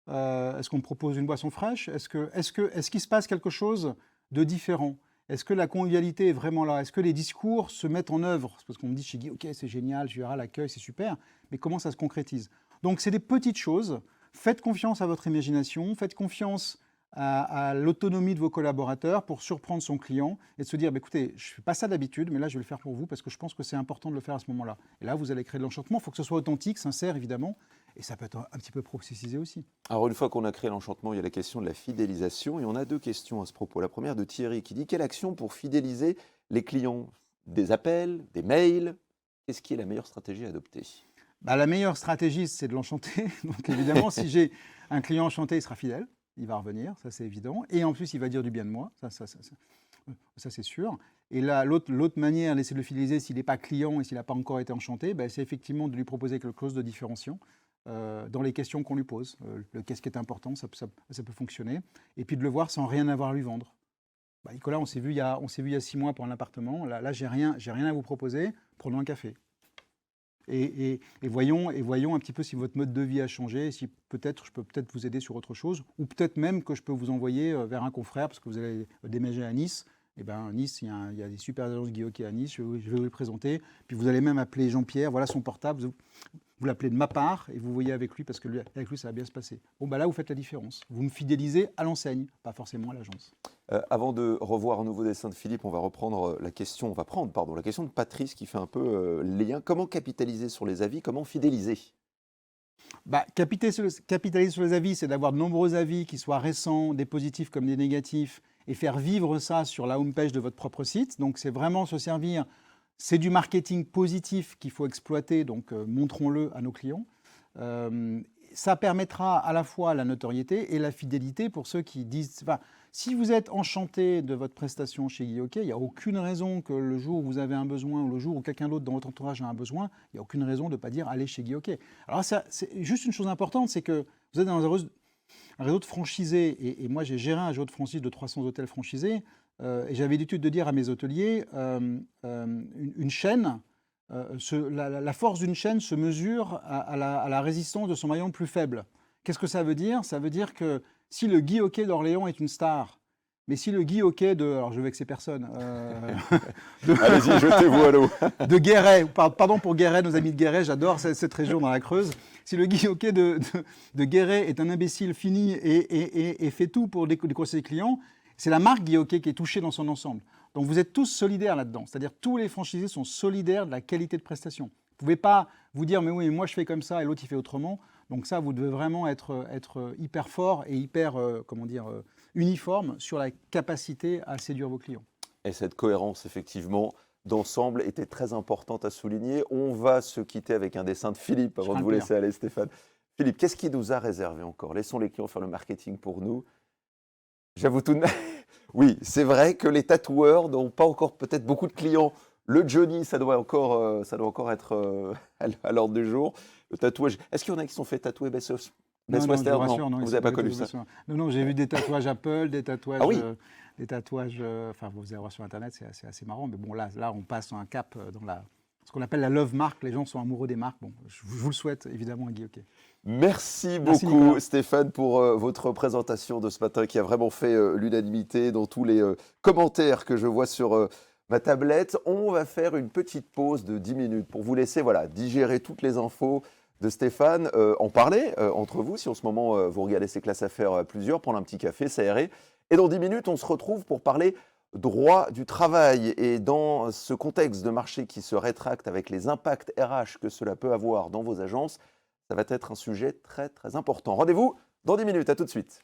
Est-ce qu'on me propose une boisson fraîche? Est-ce qu'il se passe quelque chose de différent? Est-ce que la convivialité est vraiment là? Est-ce que les discours se mettent en œuvre? Parce qu'on me dit chez Guy, ok, c'est génial, je verrai l'accueil, c'est super, mais comment ça se concrétise? Donc c'est des petites choses. Faites confiance à votre imagination, faites confiance à l'autonomie de vos collaborateurs pour surprendre son client et de se dire, écoutez, je ne fais pas ça d'habitude, mais là je vais le faire pour vous parce que je pense que c'est important de le faire à ce moment-là. Et là, vous allez créer de l'enchantement. Il faut que ce soit authentique, sincère, évidemment. Et ça peut être un petit peu processisé aussi. Alors une fois qu'on a créé l'enchantement, il y a la question de la fidélisation. Et on a 2 questions à ce propos. La première de Thierry qui dit, quelle action pour fidéliser les clients? Des appels, des mails? Qu'est-ce qui est la meilleure stratégie à adopter? La meilleure stratégie, c'est de l'enchanter. Donc évidemment, si j'ai un client enchanté, il sera fidèle. Il va revenir, ça c'est évident. Et en plus, il va dire du bien de moi. Ça c'est sûr. Et là, l'autre manière d'essayer de le fidéliser, s'il n'est pas client et s'il n'a pas encore été enchanté, c'est effectivement de lui proposer quelque chose de différenciant dans les questions qu'on lui pose. Qu'est-ce qui est important, ça peut fonctionner. Et puis de le voir sans rien avoir à lui vendre. Nicolas, on s'est vu il y a 6 mois pour un appartement. Là j'ai rien à vous proposer. Prenons un café. Et voyons un petit peu si votre mode de vie a changé, si je peux peut-être vous aider sur autre chose, ou peut-être même que je peux vous envoyer vers un confrère, parce que vous allez déménager à Nice, Eh ben, Nice, il y a des super agences Guy Hockey à Nice, je vais vous les présenter. Puis vous allez même appeler Jean-Pierre, voilà son portable, vous l'appelez de ma part et vous voyez avec lui parce que avec lui ça va bien se passer. Bon, bah là vous faites la différence. Vous me fidélisez à l'enseigne, pas forcément à l'agence. Avant de revoir un nouveau dessin de Philippe, on va reprendre la question, la question de Patrice qui fait un peu lien. Comment capitaliser sur les avis? Comment fidéliser? Bah, capitaliser sur les avis, c'est d'avoir de nombreux avis qui soient récents, des positifs comme des négatifs, et faire vivre ça sur la homepage de votre propre site. Donc c'est vraiment se servir, c'est du marketing positif qu'il faut exploiter, donc montrons-le à nos clients. Ça permettra à la fois la notoriété et la fidélité pour ceux qui disent... Enfin, si vous êtes enchanté de votre prestation chez Guy Hockey, il n'y a aucune raison que le jour où vous avez un besoin ou le jour où quelqu'un d'autre dans votre entourage a un besoin, il n'y a aucune raison de ne pas dire allez chez Guy Hockey. Alors ça, c'est juste une chose importante, c'est que vous êtes dans un réseau de franchisés, et moi j'ai géré un réseau de franchise de 300 hôtels franchisés, et j'avais l'habitude de dire à mes hôteliers, une chaîne, la force d'une chaîne se mesure à la résistance de son maillon le plus faible. Qu'est-ce que ça veut dire? Ça veut dire que si le Guy Hockey d'Orléans est une star, mais si le Guy Hockey de... Alors je vais vexer personne. Allez-y, jetez-vous à l'eau. De Guéret, pardon pour Guéret, nos amis de Guéret, j'adore cette région dans la Creuse. Si le Guy Hockey de Guéret est un imbécile fini et fait tout pour décrocher ses clients, c'est la marque Guy Hockey qui est touchée dans son ensemble. Donc vous êtes tous solidaires là-dedans. C'est-à-dire tous les franchisés sont solidaires de la qualité de prestation. Vous ne pouvez pas vous dire, mais oui, moi je fais comme ça et l'autre il fait autrement. Donc ça, vous devez vraiment être hyper fort et hyper, uniforme sur la capacité à séduire vos clients. Et cette cohérence, effectivement, d'ensemble était très importante à souligner. On va se quitter avec un dessin de Philippe avant de vous laisser aller, Stéphane. Philippe, qu'est-ce qui nous a réservé encore? Laissons les clients faire le marketing pour nous. J'avoue tout de même. Oui, c'est vrai que les tatoueurs n'ont pas encore peut-être beaucoup de clients. Le Johnny, ça doit encore être à l'ordre du jour. Le tatouage. Est-ce qu'il y en a qui sont fait tatouer Best Western? Non, vous n'avez pas connu ça. Non, j'ai vu des tatouages Apple, des tatouages. Ah oui. Des tatouages. Enfin, vous allez voir sur Internet, c'est assez marrant. Mais bon, là, on passe un cap dans ce qu'on appelle la love mark. Les gens sont amoureux des marques. Bon, je vous le souhaite évidemment à Guy Hockey. Merci beaucoup Stéphane pour votre présentation de ce matin qui a vraiment fait l'unanimité dans tous les commentaires que je vois sur ma tablette. On va faire une petite pause de 10 minutes pour vous laisser digérer toutes les infos de Stéphane, en parler entre vous. Si en ce moment vous regardez ces classes à faire plusieurs, prendre un petit café, s'aérer. Et dans 10 minutes, on se retrouve pour parler droit du travail. Et dans ce contexte de marché qui se rétracte avec les impacts RH que cela peut avoir dans vos agences, ça va être un sujet très très important. Rendez-vous dans 10 minutes, à tout de suite.